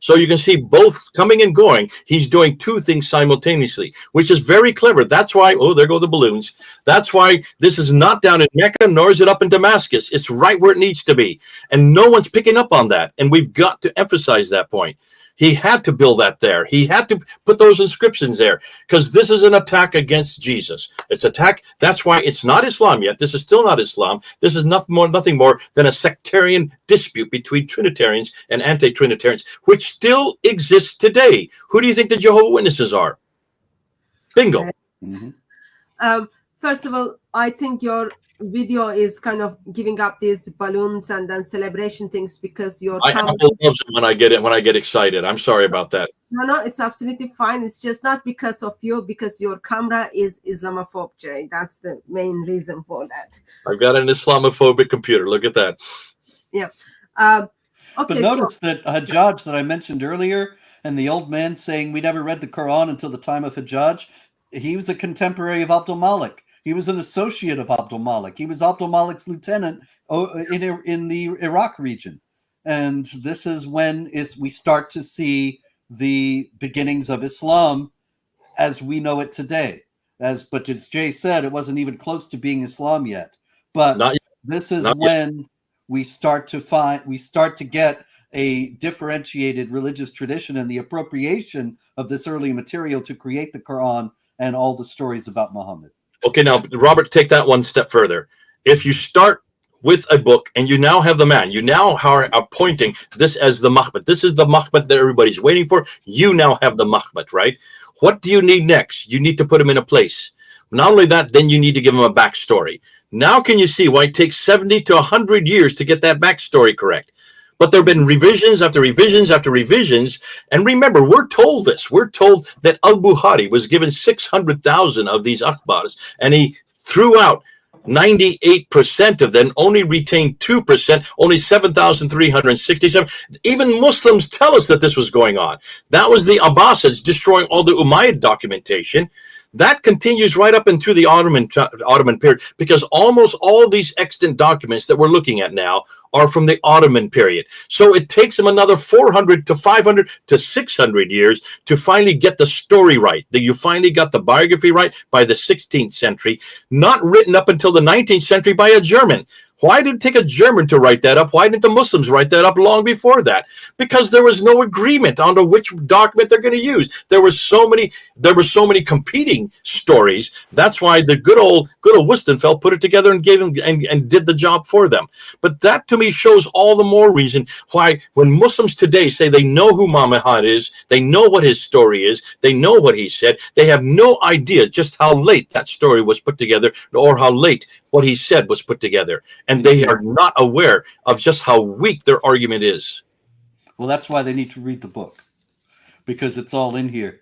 So you can see both coming and going. He's doing two things simultaneously, which is very clever. That's why, oh, there go the balloons. That's why this is not down in Mecca, nor is it up in Damascus. It's right where it needs to be. And no one's picking up on that. And we've got to emphasize that point. He had to build that there. He had to put those inscriptions there because this is an attack against Jesus. It's attack. That's why it's not Islam yet. This is still not Islam. This is nothing more than a sectarian dispute between Trinitarians and anti-Trinitarians, which still exists today. Who do you think the Jehovah's Witnesses are? Bingo. First of all, I think your video is kind of giving up these balloons and then celebration things because your Apple loves it when I get excited. I'm sorry about that. No, it's absolutely fine. It's just not because of you, because your camera is Islamophobe, Jay. That's the main reason for that. I've got an Islamophobic computer. Look at that. Yeah. Okay. But notice that Hajjaj that I mentioned earlier, and the old man saying we never read the Quran until the time of Hajjaj, he was a contemporary of Abdul Malik. He was an associate of Abdul Malik. He was Abdul Malik's lieutenant in the Iraq region. And this is when we start to see the beginnings of Islam as we know it today. But as Jay said, it wasn't even close to being Islam yet. But this is when we start to get a differentiated religious tradition and the appropriation of this early material to create the Quran and all the stories about Muhammad. Okay, now, Robert, take that one step further. If you start with a book and you now have the man, you now are appointing this as the Mahmud. This is the Mahmud that everybody's waiting for. You now have the Mahmud, right? What do you need next? You need to put him in a place. Not only that, then you need to give him a backstory. Now can you see why it takes 70 to 100 years to get that backstory correct? But there have been revisions after revisions after revisions. And remember, we're told this. We're told that al-Bukhari was given 600,000 of these akhbars, and he threw out 98% of them, only retained 2%, only 7,367. Even Muslims tell us that this was going on. That was the Abbasids destroying all the Umayyad documentation. That continues right up into the Ottoman period, because almost all these extant documents that we're looking at now are from the Ottoman period. So it takes them another 400 to 500 to 600 years to finally get the story right. That you finally got the biography right by the 16th century, not written up until the 19th century by a German. Why did it take a German to write that up? Why didn't the Muslims write that up long before that? Because there was no agreement on which document they're going to use. There were so many competing stories. That's why the good old Wistenfeld put it together and gave them and did the job for them. But that to me shows all the more reason why when Muslims today say they know who Muhammad is, they know what his story is, they know what he said, they have no idea just how late that story was put together or how late what he said was put together. And they are not aware of just how weak their argument is. Well, that's why they need to read the book, because it's all in here,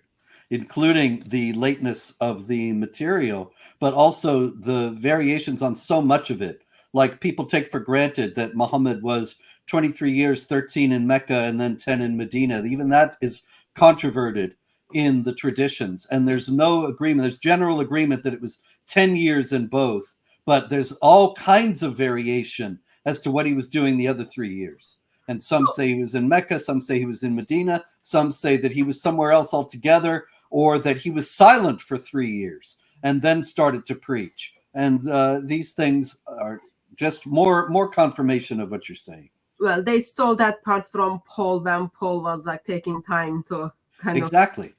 including the lateness of the material, but also the variations on so much of it. Like people take for granted that Muhammad was 23 years, 13 in Mecca, and then 10 in Medina. Even that is controverted in the traditions. And there's no agreement. There's general agreement that it was 10 years in both. But there's all kinds of variation as to what he was doing the other 3 years. And some say he was in Mecca, some say he was in Medina, some say that he was somewhere else altogether, or that he was silent for 3 years and then started to preach. And these things are just more confirmation of what you're saying. Well, they stole that part from Paul when Paul was like taking time to kind of... Exactly.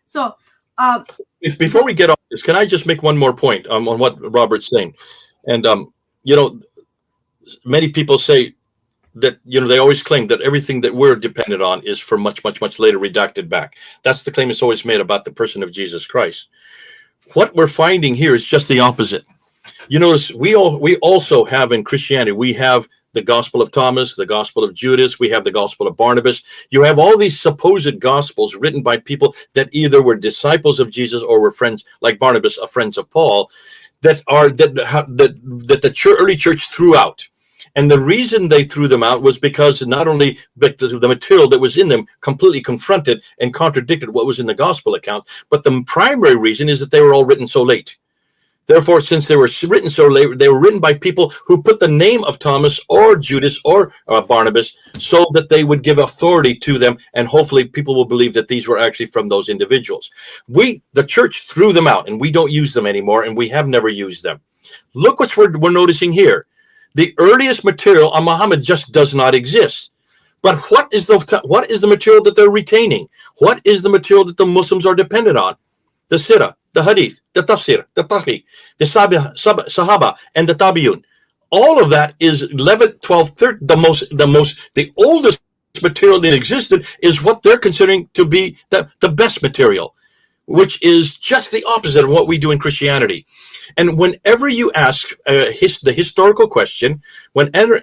So... Before we get off this, can I just make one more point on what Robert's saying? And, many people say that, they always claim that everything that we're dependent on is for much, much, much later redacted back. That's the claim that's always made about the person of Jesus Christ. What we're finding here is just the opposite. You notice we also have in Christianity, we have the Gospel of Thomas, the Gospel of Judas. We have the Gospel of Barnabas. You have all these supposed Gospels written by people that either were disciples of Jesus or were friends, like Barnabas, friends of Paul, that the early church threw out. And the reason they threw them out was because not only the material that was in them completely confronted and contradicted what was in the gospel account, but the primary reason is that they were all written so late. Therefore, since they were written so late, they were written by people who put the name of Thomas or Judas or Barnabas so that they would give authority to them, and hopefully people will believe that these were actually from those individuals. The church threw them out, and we don't use them anymore, and we have never used them. Look what we're noticing here. The earliest material on Muhammad just does not exist. But what is the material that they're retaining? What is the material that the Muslims are dependent on? The Sirah, the Hadith, the Tafsir, the Taqi, the Sahaba, and the Tabi'un. All of that is 11th, 12th, 13th. The oldest material that existed is what they're considering to be the best material, which is just the opposite of what we do in Christianity. And whenever you ask the historical question, whenever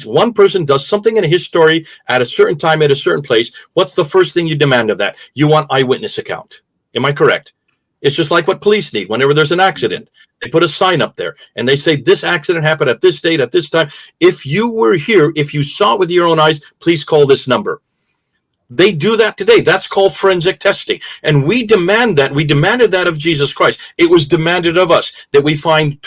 one person does something in a history at a certain time, at a certain place, what's the first thing you demand of that? You want eyewitness account. Am I correct? It's just like what police need. Whenever there's an accident, they put a sign up there and they say, this accident happened at this date, at this time. If you were here, if you saw it with your own eyes, please call this number. They do that today. That's called forensic testing. And we demand that. We demanded that of Jesus Christ. It was demanded of us that we find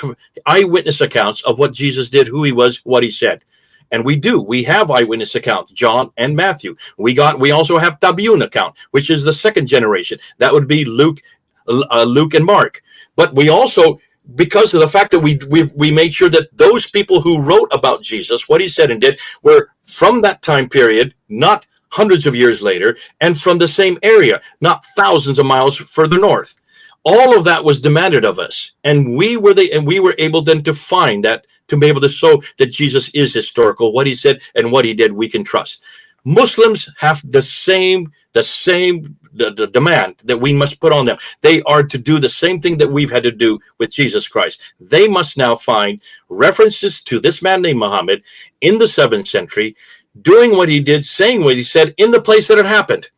eyewitness accounts of what Jesus did, who he was, what he said. And we do. We have eyewitness accounts, John and Matthew. We also have Tabi'un account, which is the second generation. That would be Luke and Mark. But we also, because of the fact that we made sure that those people who wrote about Jesus, what he said and did, were from that time period, not hundreds of years later, and from the same area, not thousands of miles further north. All of that was demanded of us, and we were able then to find that, to be able to show that Jesus is historical. What he said and what he did, we can trust. Muslims have the same the demand that we must put on them. They are to do the same thing that we've had to do with Jesus Christ. They must now find references to this man named Muhammad in the 7th century, doing what he did, saying what he said in the place that it happened.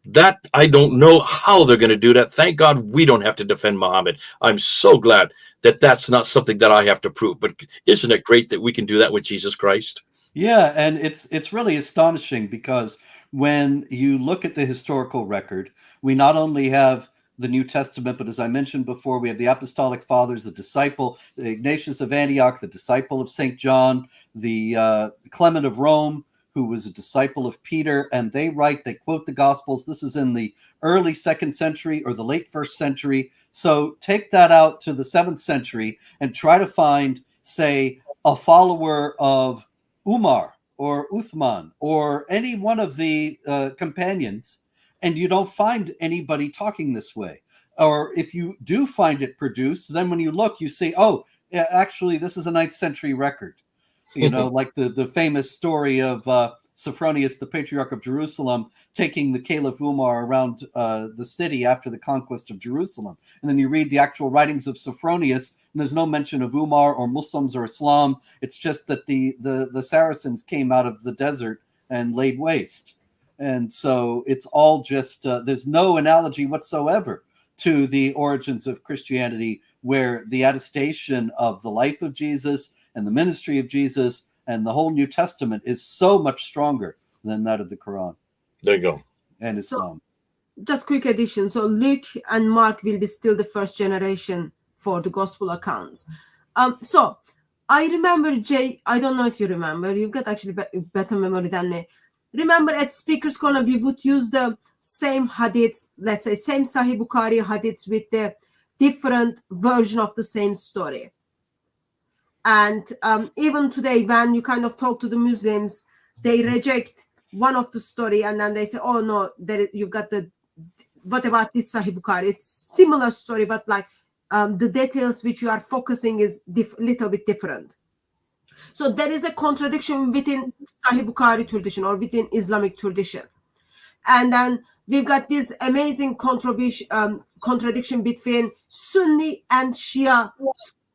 That, I don't know how they're going to do that. Thank God we don't have to defend Muhammad. I'm so glad that that's not something that I have to prove. But isn't it great that we can do that with Jesus Christ? Yeah, and it's really astonishing, because when you look at the historical record, we not only have the New Testament, but as I mentioned before, we have the Apostolic Fathers, the disciple, the Ignatius of Antioch, the disciple of St. John, the Clement of Rome, who was a disciple of Peter, and they quote the Gospels. This is in the early 2nd century or the late 1st century. So take that out to the 7th century and try to find, say, a follower of Umar or Uthman or any one of the companions, and you don't find anybody talking this way. Or if you do find it produced, then when you look, you see, oh, actually, this is a 9th century record. You know, like the famous story of Sophronius, the Patriarch of Jerusalem, taking the Caliph Umar around the city after the conquest of Jerusalem. And then you read the actual writings of Sophronius, and there's no mention of Umar or Muslims or Islam. It's just that the Saracens came out of the desert and laid waste. And so it's all just, there's no analogy whatsoever to the origins of Christianity, where the attestation of the life of Jesus and the ministry of Jesus and the whole New Testament is so much stronger than that of the Quran. There you go. And Islam. So, just quick addition. So Luke and Mark will be still the first generation for the gospel accounts. So I remember, Jay, I don't know if you remember, you've got actually better memory than me. Remember at Speaker's Corner, we would use the same hadiths, let's say same Sahih Bukhari hadiths with the different version of the same story. And even today, when you kind of talk to the Muslims, they reject one of the story, and then they say, oh no, you've got what about this Sahih Bukhari? It's similar story, but like the details which you are focusing is little bit different. So there is a contradiction within Sahih Bukhari tradition or within Islamic tradition. And then we've got this amazing contradiction between Sunni and Shia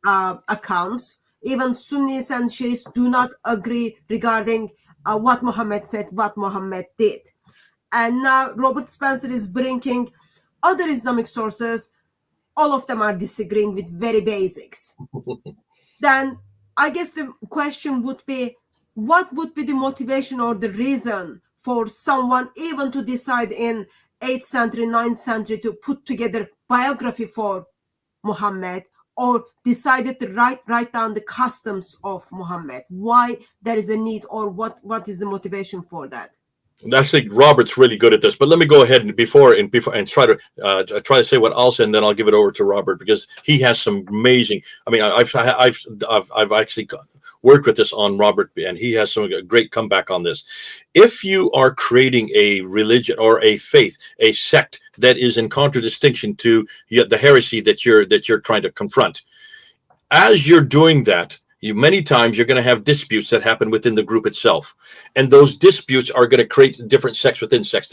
accounts, Even Sunnis and Shiites do not agree regarding what Muhammad said, what Muhammad did. And now Robert Spencer is bringing other Islamic sources. All of them are disagreeing with very basics. Then I guess the question would be, what would be the motivation or the reason for someone even to decide in 8th century, 9th century to put together biography for Muhammad, or decided to write down the customs of Muhammad? Why there is a need, or what is the motivation for that? I think Robert's really good at this, but let me go ahead and before try to say what I'll say, and then I'll give it over to Robert because he has some amazing. I mean, I've actually worked with this on Robert, and he has some great comeback on this. If you are creating a religion or a faith, a sect that is in contradistinction to the heresy that you're trying to confront, as you're doing that, many times you're going to have disputes that happen within the group itself, and those disputes are going to create different sects within sects.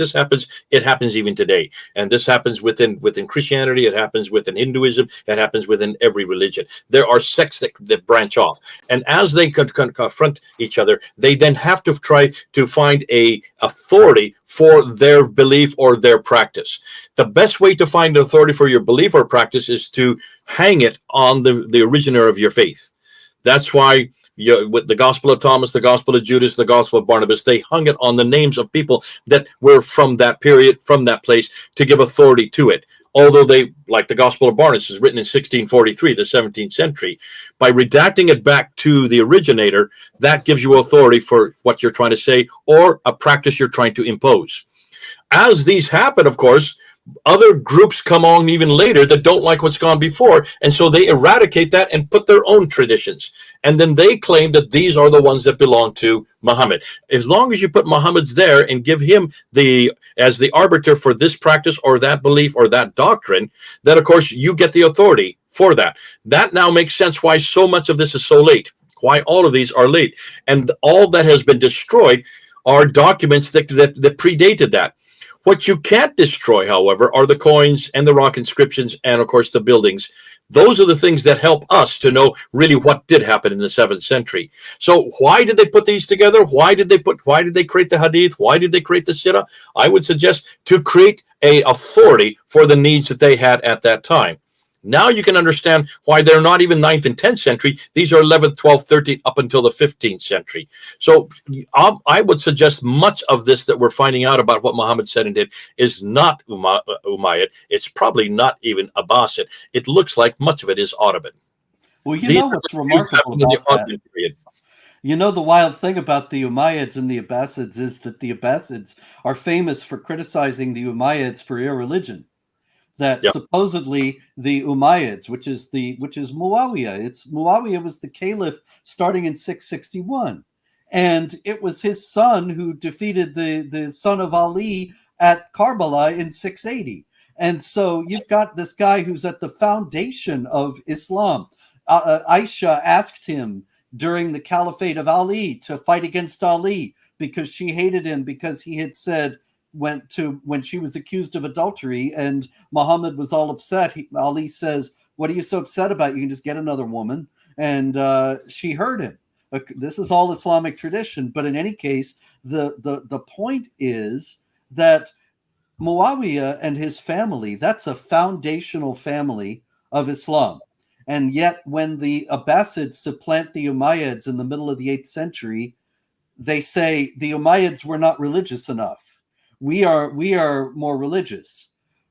It happens even today, and this happens within Christianity. It happens within Hinduism. It happens within every religion. There are sects that branch off, and as they confront each other, they then have to try to find a authority for their belief or their practice. The best way to find authority for your belief or practice is to hang it on the originator of your faith. That's why with the Gospel of Thomas, the Gospel of Judas, the Gospel of Barnabas, they hung it on the names of people that were from that period, from that place, to give authority to it. Although like the Gospel of Barnabas is written in 1643, the 17th century, by redacting it back to the originator, that gives you authority for what you're trying to say or a practice you're trying to impose. As these happen, of course, other groups come on even later that don't like what's gone before, and so they eradicate that and put their own traditions, and then they claim that these are the ones that belong to Muhammad. As long as you put Muhammad's there and give him as the arbiter for this practice or that belief or that doctrine, then of course you get the authority for that. That now makes sense why so much of this is so late, why all of these are late, and all that has been destroyed are documents that predated that. What you can't destroy, however, are the coins and the rock inscriptions and, of course, the buildings. Those are the things that help us to know really what did happen in the 7th century. So why did they put these together? Why did they create the Hadith? Why did they create the Sirah? I would suggest to create a authority for the needs that they had at that time. Now you can understand why they're not even 9th and 10th century. These are 11th, 12th, 13th, up until the 15th century. So I would suggest much of this that we're finding out about what Muhammad said and did is not Umayyad. It's probably not even Abbasid. It looks like much of it is Ottoman. Well, you know what's remarkable about that? You know, the wild thing about the Umayyads and the Abbasids is that the Abbasids are famous for criticizing the Umayyads for irreligion. That supposedly the Umayyads, which is Muawiyah, Muawiyah was the caliph starting in 661, and it was his son who defeated the son of Ali at Karbala in 680. And so you've got this guy who's at the foundation of Islam. Aisha asked him during the caliphate of Ali to fight against Ali because she hated him because he had said, when she was accused of adultery and Muhammad was all upset, Ali says, "What are you so upset about? You can just get another woman." And she heard him. This is all Islamic tradition. But in any case, the point is that Muawiyah and his family, that's a foundational family of Islam. And yet when the Abbasids supplant the Umayyads in the middle of the 8th century, they say the Umayyads were not religious enough. We are more religious.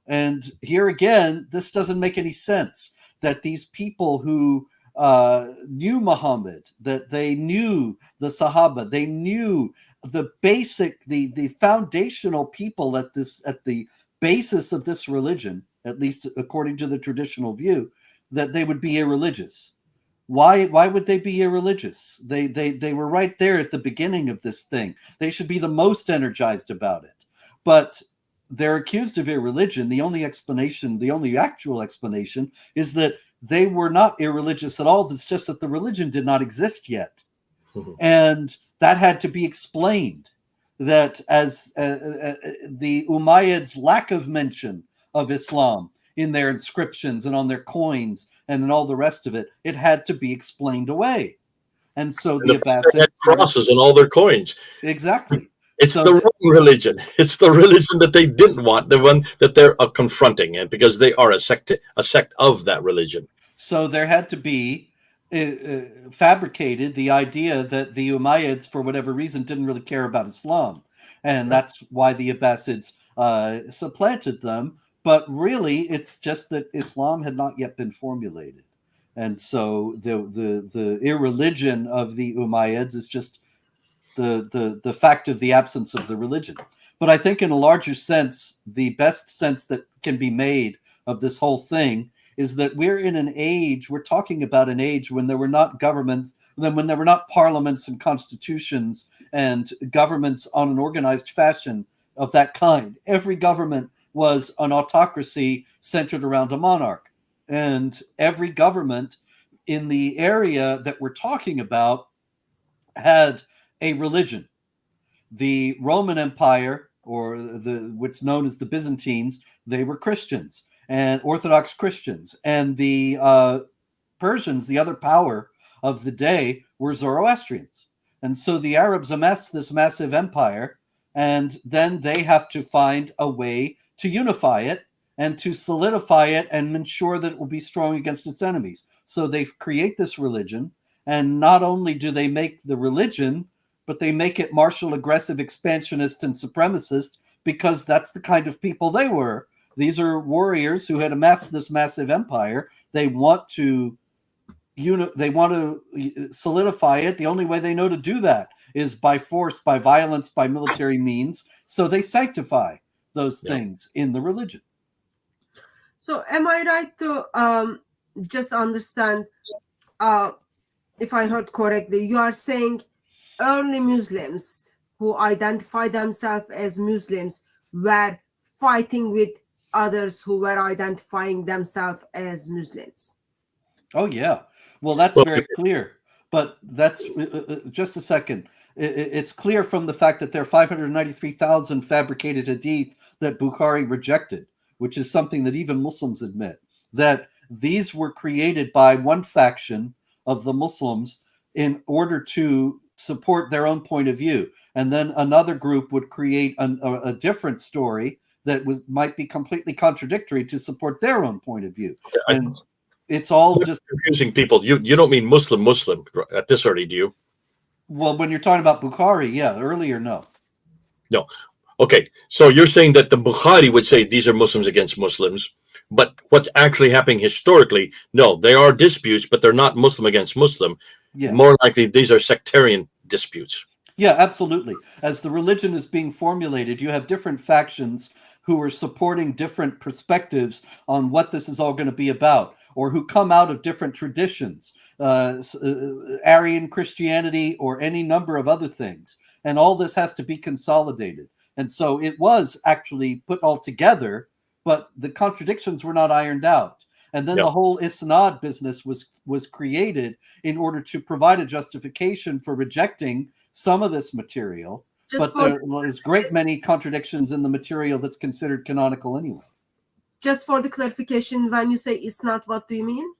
And here again, this doesn't make any sense, that these people who knew Muhammad, that they knew the Sahaba, they knew the basic, the foundational people at the basis of this religion, at least according to the traditional view, that they would be irreligious. Why would they be irreligious? They were right there at the beginning of this thing. They should be the most energized about it. But they're accused of irreligion. The only actual explanation is that they were not irreligious at all. It's just that the religion did not exist yet. Mm-hmm. And that had to be explained, that as the Umayyads' lack of mention of Islam in their inscriptions and on their coins and in all the rest of it. It had to be explained away. And so And the they had Abbasids crosses on all their coins. exactly. It's So the wrong religion. It's the religion that they didn't want, the one that they're confronting, and because they are a sect of that religion. So there had to be fabricated the idea that the Umayyads, for whatever reason, didn't really care about Islam, and that's why the Abbasids supplanted them. But really, it's just that Islam had not yet been formulated, and so the irreligion of the Umayyads is just the fact of the absence of the religion. But I think in a larger sense, the best sense that can be made of this whole thing is that we're in an age, we're talking about an age when there were not governments, when there were not parliaments and constitutions and governments on an organized fashion of that kind. Every government was an autocracy centered around a monarch. And every government in the area that we're talking about had a religion. The Roman Empire, or what's known as the Byzantines, they were Christians and Orthodox Christians, and the Persians, the other power of the day, were Zoroastrians. And so the Arabs amassed this massive empire, and then they have to find a way to unify it and to solidify it and ensure that it will be strong against its enemies. So they create this religion, and not only do they make the religion, but they make it martial, aggressive, expansionist, and supremacist, because that's the kind of people they were. These are warriors who had amassed this massive empire. They want to solidify it. The only way they know to do that is by force, by violence, by military means. So they sanctify those things in the religion. So am I right to just understand, if I heard correctly, you are saying early Muslims who identify themselves as Muslims were fighting with others who were identifying themselves as Muslims? Oh, yeah. Well, that's very clear. But that's just a second. It's clear from the fact that there are 593,000 fabricated hadith that Bukhari rejected, which is something that even Muslims admit, that these were created by one faction of the Muslims in order to support their own point of view. And then another group would create a different story that might be completely contradictory to support their own point of view. And it's all just confusing people. You don't mean Muslim at this early, do you? Well, when you're talking about Bukhari, yeah. Earlier, no. No. Okay. So you're saying that the Bukhari would say these are Muslims against Muslims, but what's actually happening historically, no, there are disputes, but they're not Muslim against Muslim. Yeah. More likely, these are sectarian disputes. Yeah, absolutely. As the religion is being formulated, you have different factions who are supporting different perspectives on what this is all going to be about, or who come out of different traditions, Arian Christianity, or any number of other things. And all this has to be consolidated. And so it was actually put all together, but the contradictions were not ironed out. And then the whole isnad business was created in order to provide a justification for rejecting some of this material. But there's great many contradictions in the material that's considered canonical anyway. Just for the clarification, when you say isnad, what do you mean?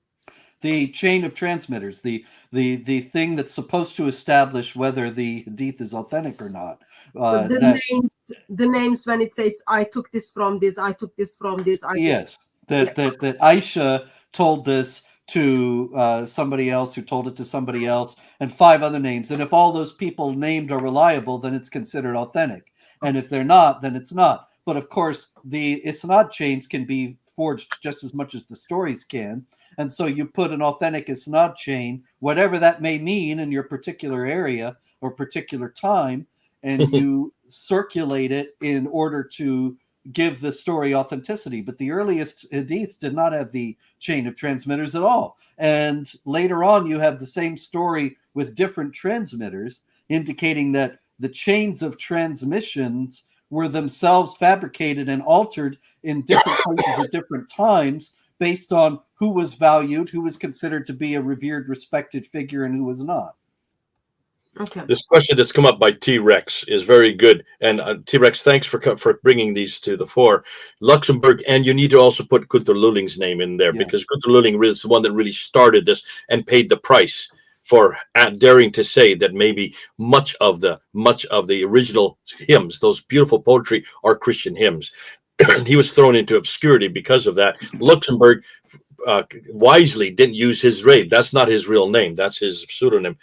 The chain of transmitters, the thing that's supposed to establish whether the hadith is authentic or not. The names when it says, I took this from this, I took this from this. That Aisha told this to somebody else who told it to somebody else, and 5 other names. And if all those people named are reliable, then it's considered authentic. And if they're not, then it's not. But of course, the isnad chains can be forged just as much as the stories can. And so you put an authentic isnad chain, whatever that may mean in your particular area or particular time, and you circulate it in order to give the story authenticity. But the earliest hadiths did not have the chain of transmitters at all. And later on, you have the same story with different transmitters, indicating that the chains of transmissions were themselves fabricated and altered in different places at different times based on who was valued, who was considered to be a revered, respected figure, and who was not. Okay. This question that's come up by T-Rex is very good. And T-Rex, thanks for bringing these to the fore. Luxembourg, and you need to also put Gunther Lulling's name in there, because Gunther Lulling is the one that really started this and paid the price for daring to say that maybe much of the original hymns, those beautiful poetry, are Christian hymns. He was thrown into obscurity because of that. Luxembourg wisely didn't use his name. That's not his real name. That's his pseudonym.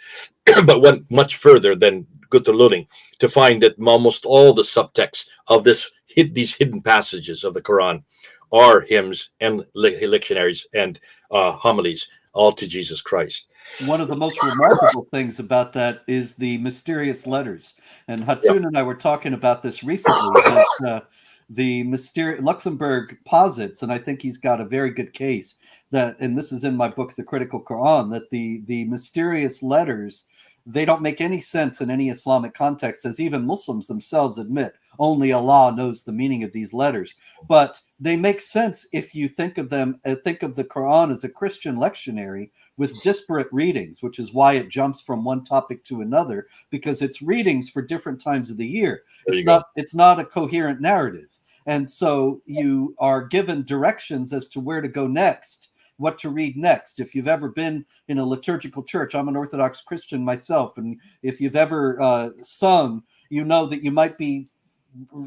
But went much further than Gunther Lulling to find that almost all the subtexts of these hidden passages of the Quran are hymns and lectionaries and homilies, all to Jesus Christ. One of the most remarkable things about that is the mysterious letters. And Hatun and I were talking about this recently. That, the mysterious Luxembourg posits, and I think he's got a very good case, that, and this is in my book, The Critical Quran, that the mysterious letters, they don't make any sense in any Islamic context, as even Muslims themselves admit. Only Allah knows the meaning of these letters. But they make sense if you think of them, think of the Quran as a Christian lectionary with disparate readings, which is why it jumps from one topic to another, because it's readings for different times of the year. It's not a coherent narrative. And so you are given directions as to where to go next, what to read next. If you've ever been in a liturgical church, I'm an Orthodox Christian myself, and if you've ever sung, you know that you might be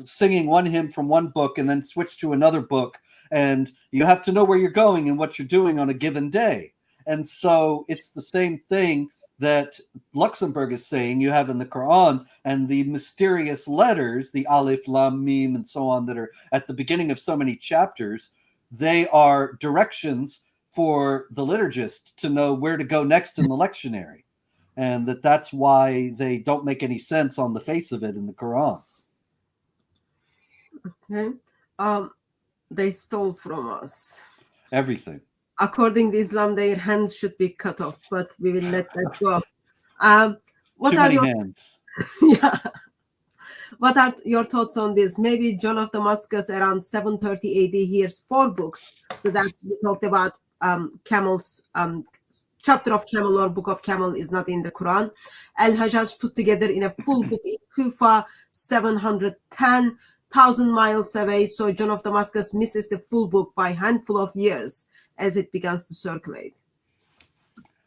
singing one hymn from one book and then switch to another book, and you have to know where you're going and what you're doing on a given day. And so it's the same thing that Luxembourg is saying you have in the Quran, and the mysterious letters, the Alif, Lam, Mim, and so on, that are at the beginning of so many chapters, they are directions for the liturgist to know where to go next in the lectionary, and that's why they don't make any sense on the face of it in the Quran. Okay. They stole from us Everything. According to Islam, their hands should be cut off, but we will let that go. What Too are many your hands. yeah? What are your thoughts on this? Maybe John of Damascus around 730 AD hears 4 books. So that's, we talked about Camel's chapter of Camel or book of Camel is not in the Quran. Al-Hajjaj put together in a full book in Kufa, 710,000 miles away. So John of Damascus misses the full book by a handful of years as it begins to circulate.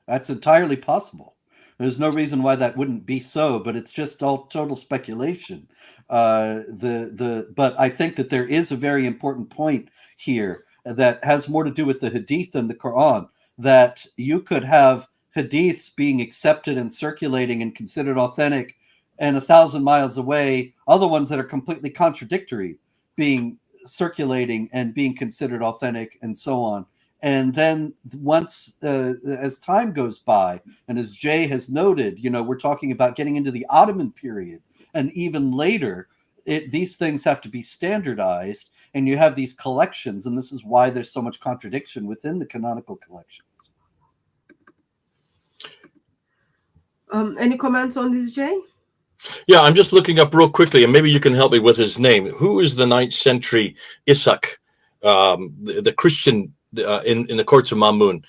That's entirely possible. There's no reason why that wouldn't be so, but it's just all total speculation. But I think that there is a very important point here that has more to do with the Hadith than the Quran, that you could have Hadiths being accepted and circulating and considered authentic, and 1,000 miles away, other ones that are completely contradictory being circulating and being considered authentic, and so on. And then once, as time goes by, and as Jay has noted, we're talking about getting into the Ottoman period, and even later, these things have to be standardized, and you have these collections, and this is why there's so much contradiction within the canonical collections. Any comments on this, Jay? Yeah, I'm just looking up real quickly, and maybe you can help me with his name. Who is the 9th century Ishaq, the Christian in the courts of Mamun?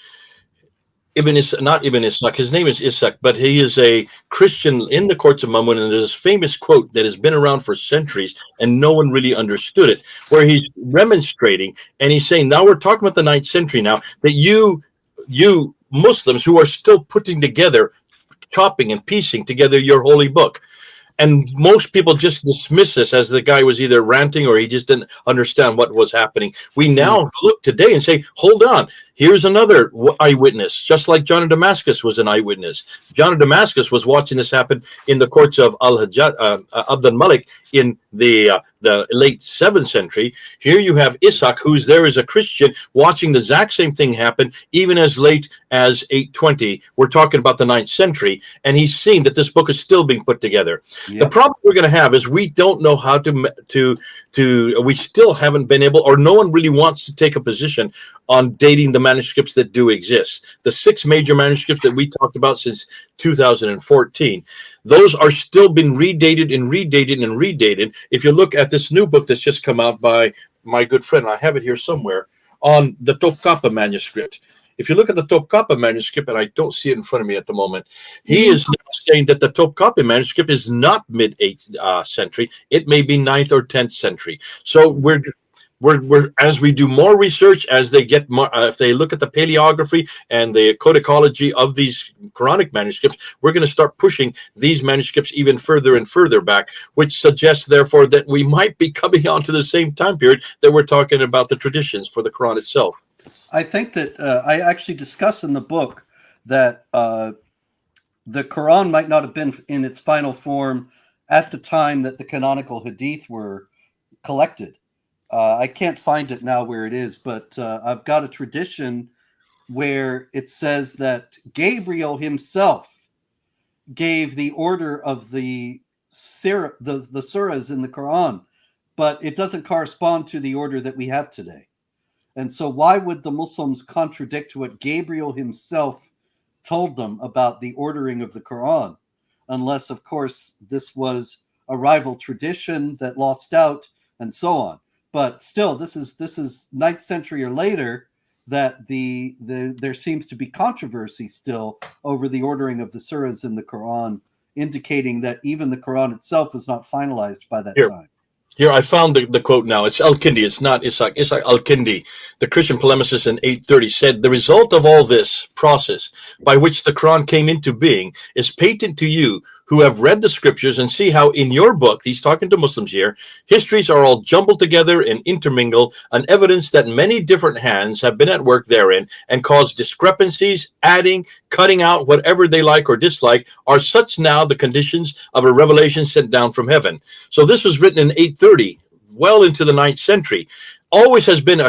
Not Ibn Ishaq. His name is Ishaq, but he is a Christian in the courts of Mamun, and there's this famous quote that has been around for centuries, and no one really understood it, where he's remonstrating, and he's saying, now we're talking about the 9th century now, that you Muslims who are still putting together, chopping and piecing together your holy book. And most people just dismiss this as the guy was either ranting or he just didn't understand what was happening. We now look today and say, hold on, here's another eyewitness, just like John of Damascus was an eyewitness. John of Damascus was watching this happen in the courts of Al-Hajjaj, Abd al-Malik in the late 7th century. Here you have Ishaq, who's there as a Christian, watching the exact same thing happen, even as late as 820. We're talking about the 9th century, and he's seeing that this book is still being put together. Yep. The problem we're going to have is we don't know how we still haven't been able, or no one really wants to take a position on dating the manuscripts that do exist. The 6 major manuscripts that we talked about since 2014, those are still been redated and redated and redated. If you look at this new book that's just come out by my good friend, I have it here somewhere, on the Topkapi manuscript. If you look at the Topkapi manuscript, and I don't see it in front of me at the moment, he is now saying that the Topkapi manuscript is not mid-8th century. It may be 9th or 10th century. So we're as we do more research, as they get more, if they look at the paleography and the codicology of these Quranic manuscripts, we're going to start pushing these manuscripts even further and further back, which suggests, therefore, that we might be coming on to the same time period that we're talking about the traditions for the Quran itself. I think that I actually discuss in the book that the Quran might not have been in its final form at the time that the canonical hadith were collected. I can't find it now where it is, but I've got a tradition where it says that Gabriel himself gave the order of the surahs in the Quran, but it doesn't correspond to the order that we have today. And so why would the Muslims contradict what Gabriel himself told them about the ordering of the Quran? Unless, of course, this was a rival tradition that lost out and so on. But still, this is 9th century or later that there seems to be controversy still over the ordering of the surahs in the Quran, indicating that even the Quran itself was not finalized by that time. Here, I found the quote now. It's Al-Kindi. It's not Ishaq. Ishaq Al-Kindi, the Christian polemicist in 830, said, "The result of all this process by which the Quran came into being is patent to you who have read the scriptures and see how in your book," he's talking to Muslims here, "histories are all jumbled together and intermingled, an evidence that many different hands have been at work therein and caused discrepancies, adding, cutting out whatever they like or dislike, are such now the conditions of a revelation sent down from heaven." So this was written in 830, well into the 9th century. Always has been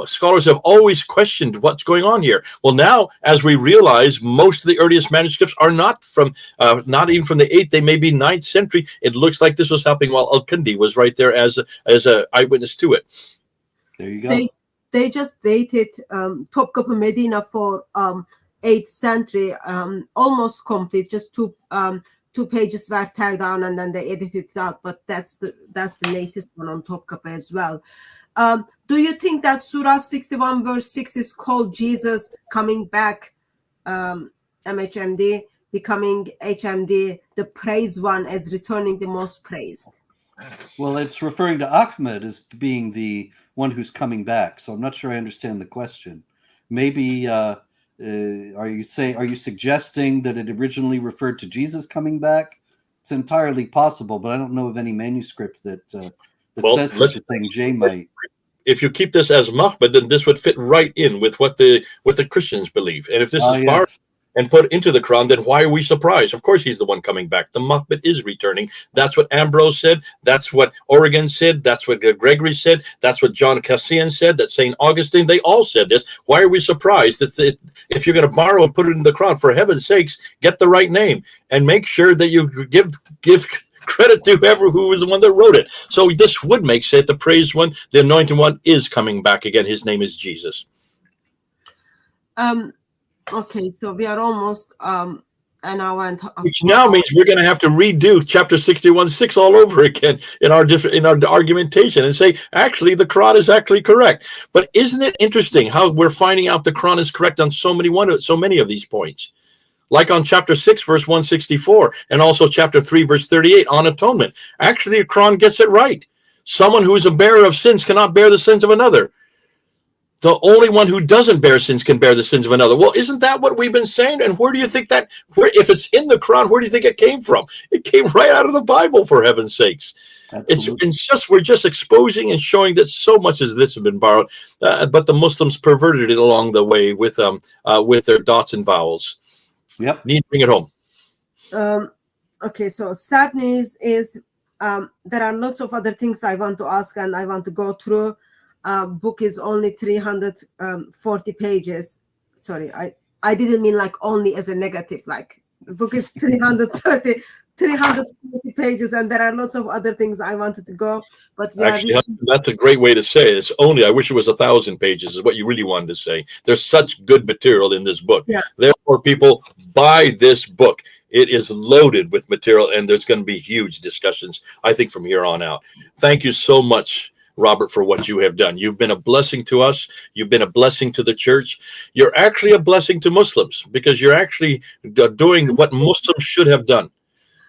scholars have always questioned what's going on here. Well, now, as we realize, most of the earliest manuscripts are not even from the 8th, they may be 9th century. It looks like this was happening while Al-Kindi was right there as a eyewitness to it. There you go. They just dated Topkapi Medina for 8th century, almost complete, just two pages were tear down and then they edited it out, but that's the latest one on Topkapi as well. Do you think that Surah 61 verse 6 is called Jesus coming back, MHMD, becoming HMD, the praised one, as returning the most praised? Well, it's referring to Ahmed as being the one who's coming back, so I'm not sure I understand the question. Maybe are you suggesting that it originally referred to Jesus coming back? It's entirely possible, but I don't know of any manuscript that says such a thing. Jay might. If you keep this as Mahmed, then this would fit right in with what the Christians believe. And if this is borrowed and put into the Quran, then why are we surprised? Of course he's the one coming back. The Mahmed is returning. That's what Ambrose said. That's what Origen said. That's what Gregory said. That's what John Cassian said. That St. Augustine, they all said this. Why are we surprised? If you're going to borrow and put it in the Quran, for heaven's sakes, get the right name and make sure that you give credit to who was the one that wrote it. So this would make sense. The praised one, the anointed one, is coming back again. His name is Jesus. Okay, so we are almost an hour and which now means we're going to have to redo chapter 61:6 all over again in our argumentation and say, actually, the Quran is actually correct. But isn't it interesting how we're finding out the Quran is correct on so many of these points? Like on chapter 6, verse 164, and also chapter 3, verse 38 on atonement. Actually, the Quran gets it right. Someone who is a bearer of sins cannot bear the sins of another. The only one who doesn't bear sins can bear the sins of another. Well, isn't that what we've been saying? And where do you think if it's in the Quran, where do you think it came from? It came right out of the Bible, for heaven's sakes. We're just exposing and showing that so much of this has been borrowed, but the Muslims perverted it along the way with their dots and vowels. Yep. Need to bring it home. Okay, so sad news is there are lots of other things I want to ask and I want to go through. Book is only 340 pages. Sorry, I didn't mean like only as a negative, like the book is 340 pages and there are lots of other things I wanted to go, but actually that's a great way to say it. It's only, I wish it was 1,000 pages is what you really wanted to say. There's such good material in this book. Yeah. Therefore, people, buy this book. It is loaded with material and there's going to be huge discussions, I think, from here on out. Thank you so much, Robert, for what you have done. You've been a blessing to us. You've been a blessing to the church. You're actually a blessing to Muslims because you're actually doing what Muslims should have done.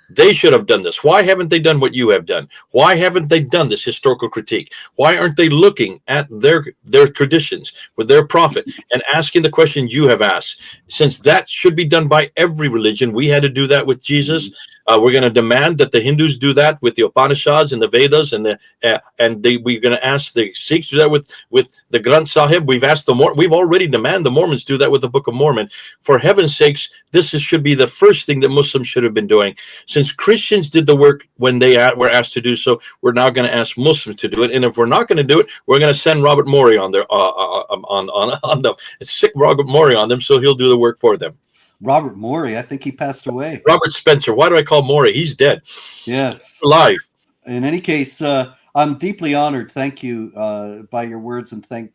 They should have done this. Why haven't they done what you have done? Why haven't they done this historical critique? Why aren't they looking at their traditions with their prophet and asking the question you have asked? Since that should be done by every religion, we had to do that with Jesus. We're going to demand that the Hindus do that with the Upanishads and the Vedas, and we're going to ask the Sikhs do that with the Granth Sahib. We've asked we've already demanded the Mormons do that with the Book of Mormon. For heaven's sakes, should be the first thing that Muslims should have been doing. Since Christians did the work when they were asked to do so, we're now going to ask Muslims to do it. And if we're not going to do it, we're going to send Robert Morey on there on the sick Robert Morey on them, so he'll do the work for them. Robert Morey, I think he passed away. Robert Spencer. Why do I call Morey? He's dead. Yes. Alive. In any case, I'm deeply honored. Thank you by your words, and thank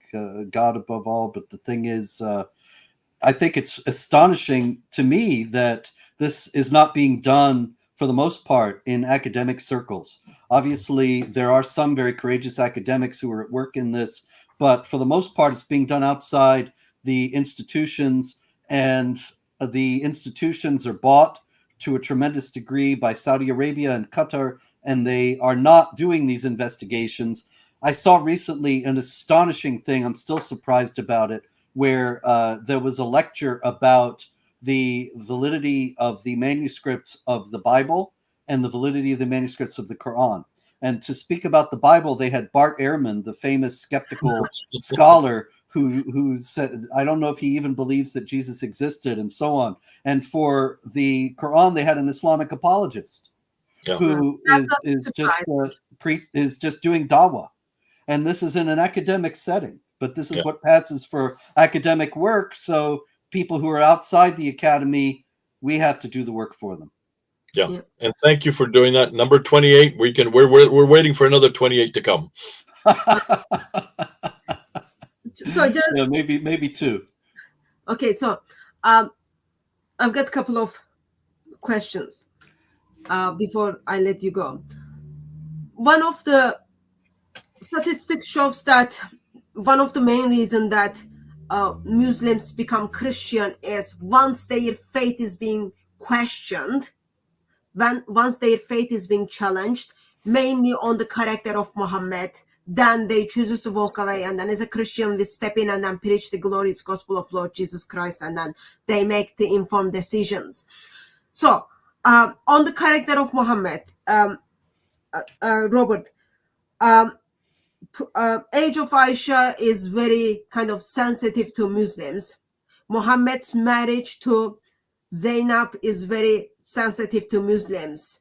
God above all. But the thing is, I think it's astonishing to me that this is not being done for the most part in academic circles. Obviously, there are some very courageous academics who are at work in this, but for the most part, it's being done outside the institutions, and the institutions are bought to a tremendous degree by Saudi Arabia and Qatar, and they are not doing these investigations. I saw recently an astonishing thing. I'm still surprised about it, where there was a lecture about the validity of the manuscripts of the Bible and the validity of the manuscripts of the Quran. And to speak about the Bible, they had Bart Ehrman, the famous skeptical scholar, who said, I don't know if he even believes that Jesus existed, and so on. And for the Quran, they had an Islamic apologist who is just doing dawah. And this is in an academic setting, but this is what passes for academic work. So people who are outside the academy, we have to do the work for them. Yeah. And thank you for doing that. Number 28, we're waiting for another 28 to come. So just maybe two. Okay, so I've got a couple of questions before I let you go. One of the statistics shows that one of the main reasons that Muslims become Christian is once their faith is being questioned, once their faith is being challenged, mainly on the character of Muhammad, then they chooses to walk away, and then as a Christian we step in and then preach the glorious gospel of Lord Jesus Christ, and then they make the informed decisions. So on the character of Muhammad, Robert, age of Aisha is very kind of sensitive to Muslims. Muhammad's marriage to Zainab is very sensitive to Muslims,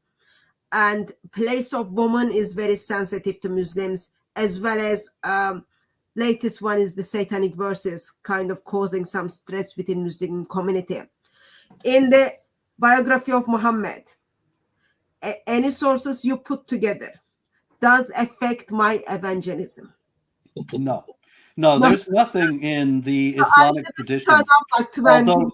and place of woman is very sensitive to Muslims, as well as latest one is the satanic verses, kind of causing some stress within Muslim community. In the biography of Muhammad, any sources you put together does affect my evangelism? No, there's nothing in the Islamic traditions. Although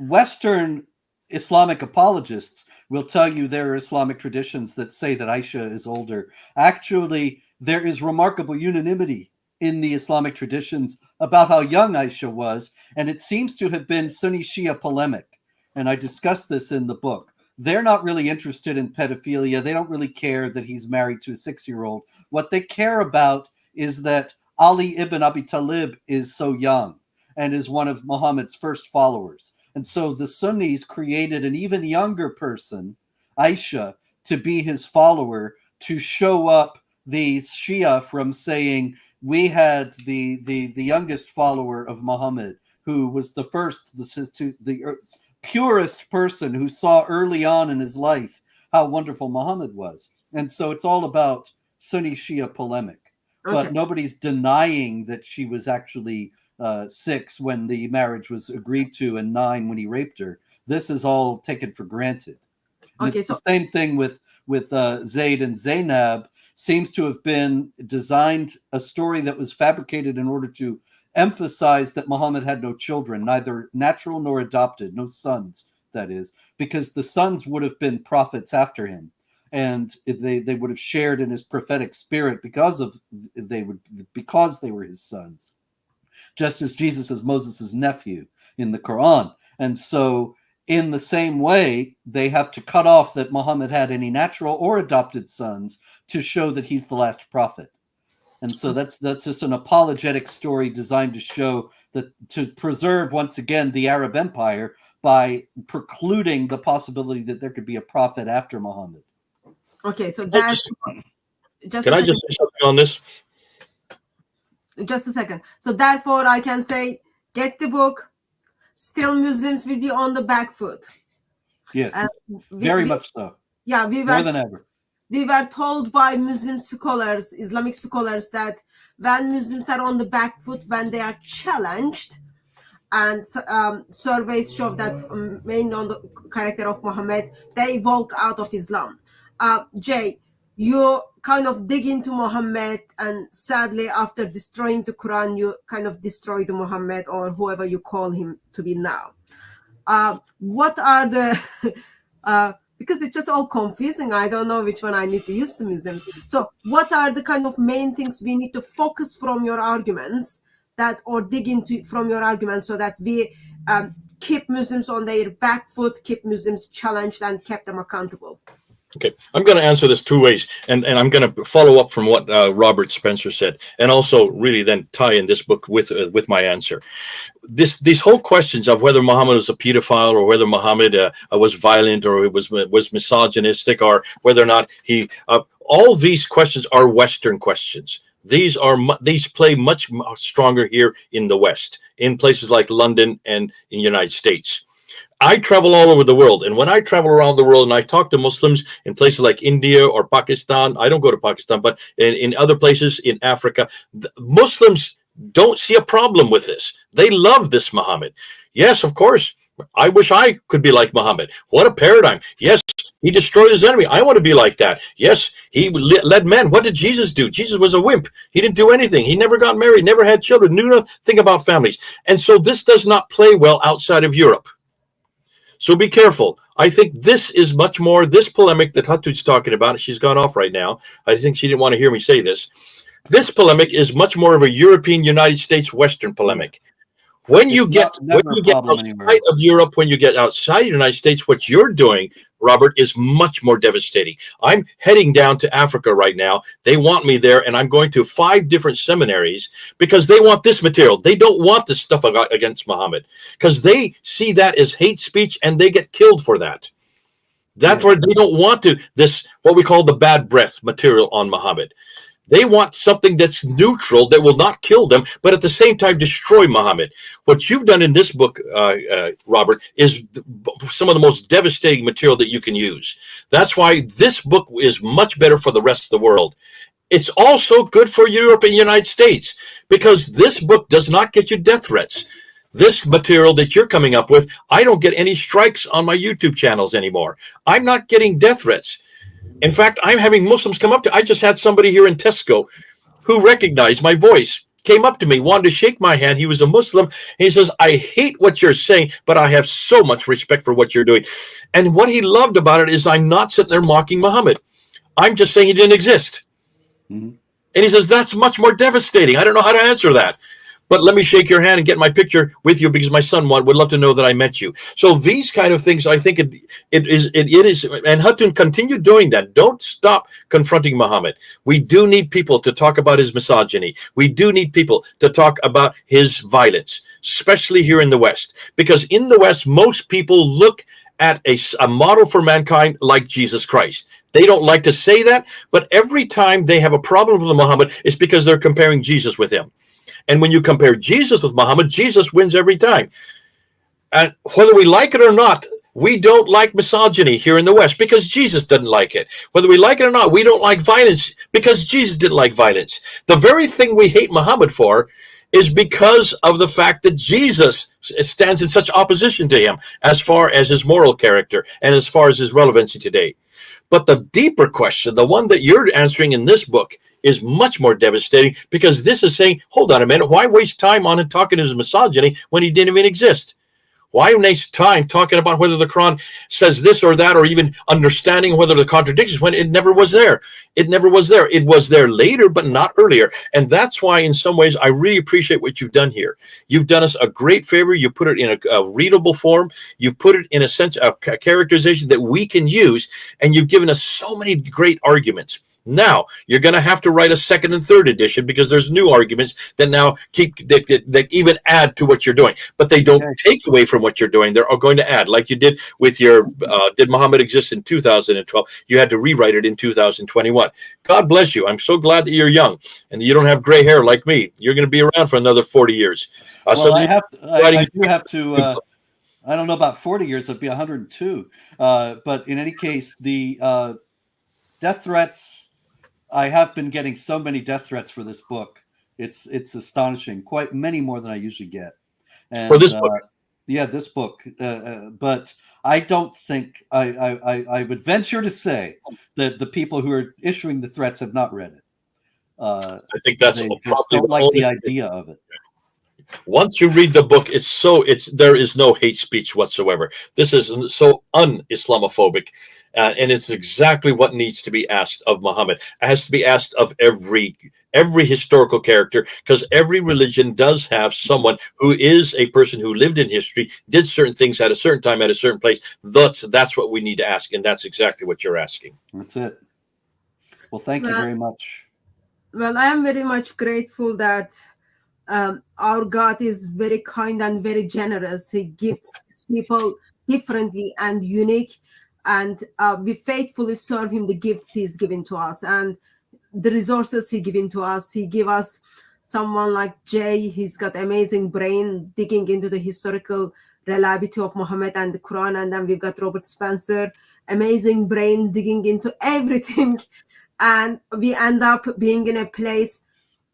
Western Islamic apologists will tell you there are Islamic traditions that say that Aisha is older. Actually, there is remarkable unanimity in the Islamic traditions about how young Aisha was, and it seems to have been Sunni Shia polemic. And I discussed this in the book. They're not really interested in pedophilia. They don't really care that he's married to a 6-year-old. What they care about is that Ali ibn Abi Talib is so young and is one of Muhammad's first followers. And so the Sunnis created an even younger person, Aisha, to be his follower, to show up the Shia from saying, we had the youngest follower of Muhammad, who was the first, the purest person who saw early on in his life how wonderful Muhammad was. And so it's all about Sunni Shia polemic. But nobody's denying that she was actually 6 when the marriage was agreed to and 9 when he raped her. This is all taken for granted. It's the same thing with Zayd and Zainab. Seems to have been designed a story that was fabricated in order to emphasize that Muhammad had no children, neither natural nor adopted, no sons, that is, because the sons would have been prophets after him. and they would have shared in his prophetic spirit because they were his sons, just as Jesus is Moses' nephew in the Quran. And so in the same way, they have to cut off that Muhammad had any natural or adopted sons to show that he's the last prophet. And so that's just an apologetic story designed to show that, to preserve once again the Arab Empire by precluding the possibility that there could be a prophet after Muhammad. Okay, so that's just. Can I just say something on this? Just a second. So therefore, I can say, get the book. Still, Muslims will be on the back foot. Yes, very much so. Yeah, more than ever. We were told by Muslim scholars, Islamic scholars, that when Muslims are on the back foot, when they are challenged, and surveys show that mainly on the character of Muhammad, they walk out of Islam. Jay, you kind of dig into Muhammad, and sadly, after destroying the Quran, you kind of destroy the Muhammad, or whoever you call him to be now. What are the because it's just all confusing. I don't know which one I need to use to Muslims. So what are the kind of main things we need to focus from your arguments or dig into from your arguments, so that we keep Muslims on their back foot, keep Muslims challenged, and keep them accountable? Okay, I'm going to answer this two ways, and I'm going to follow up from what Robert Spencer said, and also really then tie in this book with my answer. These whole questions of whether Muhammad was a pedophile, or whether Muhammad was violent, or was misogynistic, or whether or not he all these questions are Western questions. These play much stronger here in the West, in places like London and in the United States. I travel all over the world, and when I travel around the world and I talk to Muslims in places like India or Pakistan, I don't go to Pakistan, but in other places in Africa, Muslims don't see a problem with this. They love this Muhammad. Yes, of course, I wish I could be like Muhammad. What a paradigm. Yes, he destroyed his enemy. I want to be like that. Yes, he led men. What did Jesus do? Jesus was a wimp. He didn't do anything. He never got married, never had children, knew nothing about families. And so this does not play well outside of Europe. So be careful. I think this is much more, this polemic that Hatut's talking about, she's gone off right now. I think she didn't want to hear me say this. This polemic is much more of a European, United States, Western polemic. When you get outside of Europe, when you get outside the United States, what you're doing, Robert, is much more devastating. I'm heading down to Africa right now. They want me there, and I'm going to 5 different seminaries because they want this material. They don't want this stuff against Muhammad because they see that as hate speech, and they get killed for that. That's where they don't want this, what we call the bad breath material on Muhammad. They want something that's neutral, that will not kill them, but at the same time destroy Muhammad. What you've done in this book, Robert, is some of the most devastating material that you can use. That's why this book is much better for the rest of the world. It's also good for Europe and the United States, because this book does not get you death threats. This material that you're coming up with, I don't get any strikes on my YouTube channels anymore. I'm not getting death threats. In fact, I'm having Muslims come up to, I just had somebody here in Tesco who recognized my voice, came up to me, wanted to shake my hand. He was a Muslim. And he says, I hate what you're saying, but I have so much respect for what you're doing. And what he loved about it is I'm not sitting there mocking Muhammad. I'm just saying he didn't exist. Mm-hmm. And he says, that's much more devastating. I don't know how to answer that. But let me shake your hand and get my picture with you because my son would love to know that I met you. So these kind of things, I think it is, and Hatun, continue doing that. Don't stop confronting Muhammad. We do need people to talk about his misogyny. We do need people to talk about his violence, especially here in the West. Because in the West, most people look at a model for mankind like Jesus Christ. They don't like to say that, but every time they have a problem with Muhammad, it's because they're comparing Jesus with him. And when you compare Jesus with Muhammad, Jesus wins every time. And whether we like it or not, we don't like misogyny here in the West because Jesus didn't like it. Whether we like it or not, we don't like violence because Jesus didn't like violence. The very thing we hate Muhammad for is because of the fact that Jesus stands in such opposition to him as far as his moral character and as far as his relevancy today. But the deeper question, the one that you're answering in this book, is much more devastating because this is saying, hold on a minute, why waste time on it talking his misogyny when he didn't even exist? Why waste time talking about whether the Quran says this or that, or even understanding whether the contradictions, when it never was there? It never was there. It was there later, but not earlier. And that's why, in some ways, I really appreciate what you've done here. You've done us a great favor. You put it in a readable form. You've put it in a sense of characterization that we can use. And you've given us so many great arguments. Now you're going to have to write a second and third edition, because there's new arguments that now that even add to what you're doing, but they don't take away from what you're doing. They're going to add, like you did with your did Muhammad exist in 2012? You had to rewrite it in 2021. God bless you. I'm so glad that you're young and you don't have gray hair like me. You're going to be around for another 40 years. Well, so I do have to. I don't know about 40 years. It'd be 102. But in any case, the death threats. I have been getting so many death threats for this book. It's astonishing. Quite many more than I usually get. And, for this book? Yeah, this book. But I don't think I would venture to say that the people who are issuing the threats have not read it. I think that's they probably don't like the idea of it. Once you read the book, there is no hate speech whatsoever. This is so un-Islamophobic, and it's exactly what needs to be asked of Muhammad. It has to be asked of every historical character, because every religion does have someone who is a person who lived in history, did certain things at a certain time, at a certain place. That's what we need to ask, and that's exactly what you're asking. That's it. Well, thank you very much. Well, I am very much grateful that our God is very kind and very generous. He gifts people differently and unique, and we faithfully serve him the gifts he's given to us and the resources he given to us. He give us someone like Jay. He's got amazing brain digging into the historical reliability of Muhammad and the Quran. And then we've got Robert Spencer, amazing brain digging into everything. And we end up being in a place,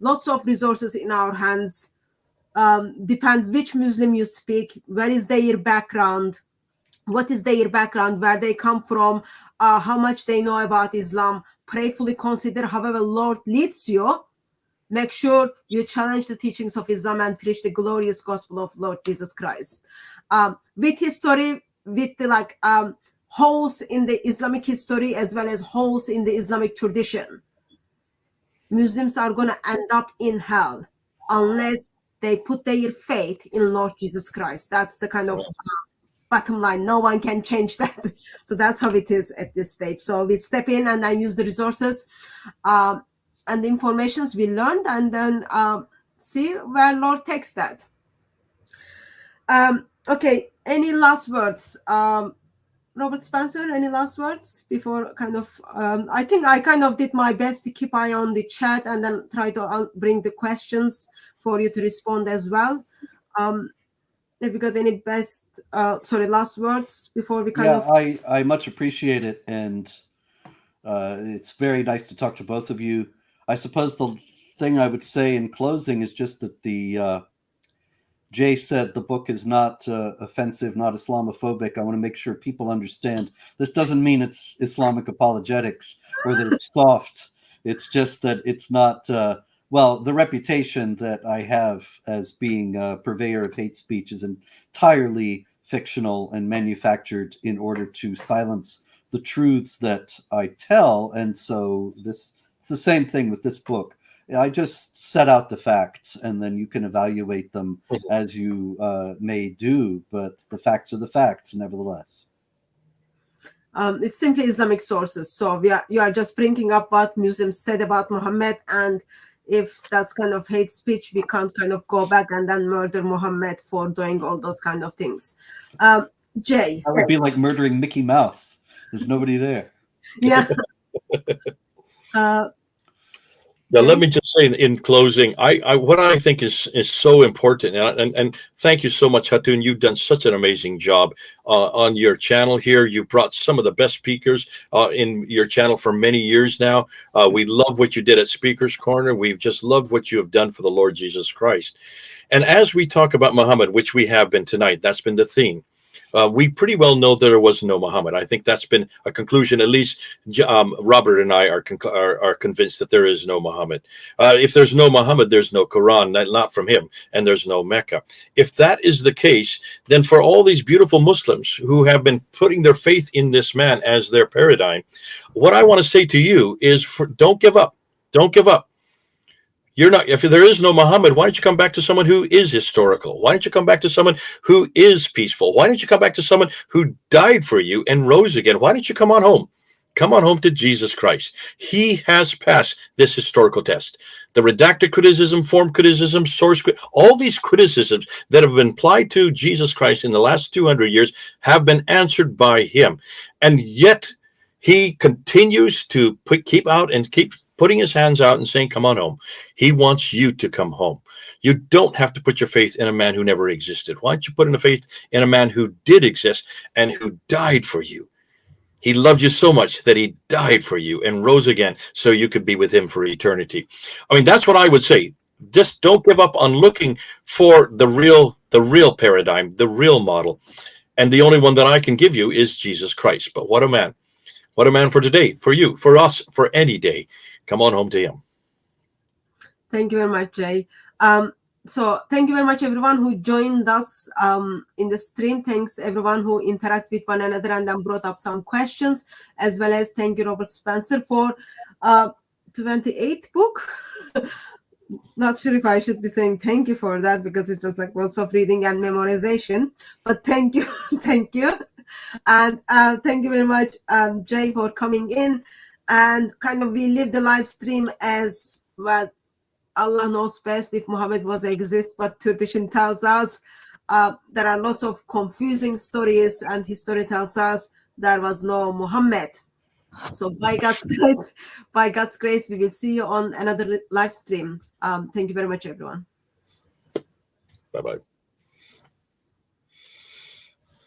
lots of resources in our hands. Depend which Muslim you speak, where is their background, what is their background, where they come from, how much they know about Islam. Prayerfully consider however Lord leads you. Make sure you challenge the teachings of Islam and preach the glorious gospel of Lord Jesus Christ. With history, with the holes in the Islamic history as well as holes in the Islamic tradition, Muslims are going to end up in hell unless they put their faith in Lord Jesus Christ. That's the kind of bottom line. No one can change that. So that's how it is at this stage. So we step in and then use the resources and the informations we learned, and then see where Lord takes that. Okay, any last words? Robert Spencer, any last words before I think I kind of did my best to keep eye on the chat and then try to bring the questions for you to respond as well. Have you got any last words before we I much appreciate it, and it's very nice to talk to both of you. I suppose the thing I would say in closing is just that Jay said the book is not offensive, not Islamophobic. I want to make sure people understand this doesn't mean it's Islamic apologetics or that it's soft. It's just that it's not, the reputation that I have as being a purveyor of hate speech is entirely fictional and manufactured in order to silence the truths that I tell. And so it's the same thing with this book. I just set out the facts, and then you can evaluate them as you may do. But the facts are the facts, nevertheless. It's simply Islamic sources. So you are just bringing up what Muslims said about Muhammad, and if that's kind of hate speech, we can't kind of go back and then murder Muhammad for doing all those kind of things. Jay, that would be like murdering Mickey Mouse. There's nobody there. Yeah. Now, let me just say in closing, what I think is so important, and thank you so much, Hatun. You've done such an amazing job on your channel here. You brought some of the best speakers in your channel for many years now. We love what you did at Speaker's Corner. We've just loved what you have done for the Lord Jesus Christ. And as we talk about Muhammad, which we have been tonight, that's been the theme. we pretty well know there was no Muhammad. I think that's been a conclusion. At least Robert and I are convinced that there is no Muhammad. If there's no Muhammad, there's no Quran, not from him, and there's no Mecca. If that is the case, then for all these beautiful Muslims who have been putting their faith in this man as their paradigm, what I want to say to you is, don't give up. Don't give up. You're not, if there is no Muhammad, why don't you come back to someone who is historical? Why don't you come back to someone who is peaceful? Why don't you come back to someone who died for you and rose again? Why don't you come on home? Come on home to Jesus Christ. He has passed this historical test. The redacted criticism, form criticism, source, all these criticisms that have been applied to Jesus Christ in the last 200 years have been answered by him. And yet he continues to keep putting his hands out and saying, come on home. He wants you to come home. You don't have to put your faith in a man who never existed. Why don't you put in a faith in a man who did exist and who died for you? He loved you so much that he died for you and rose again so you could be with him for eternity. I mean, that's what I would say. Just don't give up on looking for the real paradigm, the real model. And the only one that I can give you is Jesus Christ. But what a man. What a man for today, for you, for us, for any day. Come on home to him. Thank you very much, Jay. So thank you very much, everyone who joined us in the stream. Thanks, everyone who interact with one another and then brought up some questions, as well as thank you, Robert Spencer, for 28th book. Not sure if I should be saying thank you for that, because it's just like lots of reading and memorization. But thank you, thank you. And thank you very much, Jay, for coming in. And kind of we live the live stream as well. Allah knows best if Muhammad was exist, but tradition tells us there are lots of confusing stories, and history tells us there was no Muhammad. So by God's grace, we will see you on another live stream. Thank you very much, everyone. Bye-bye.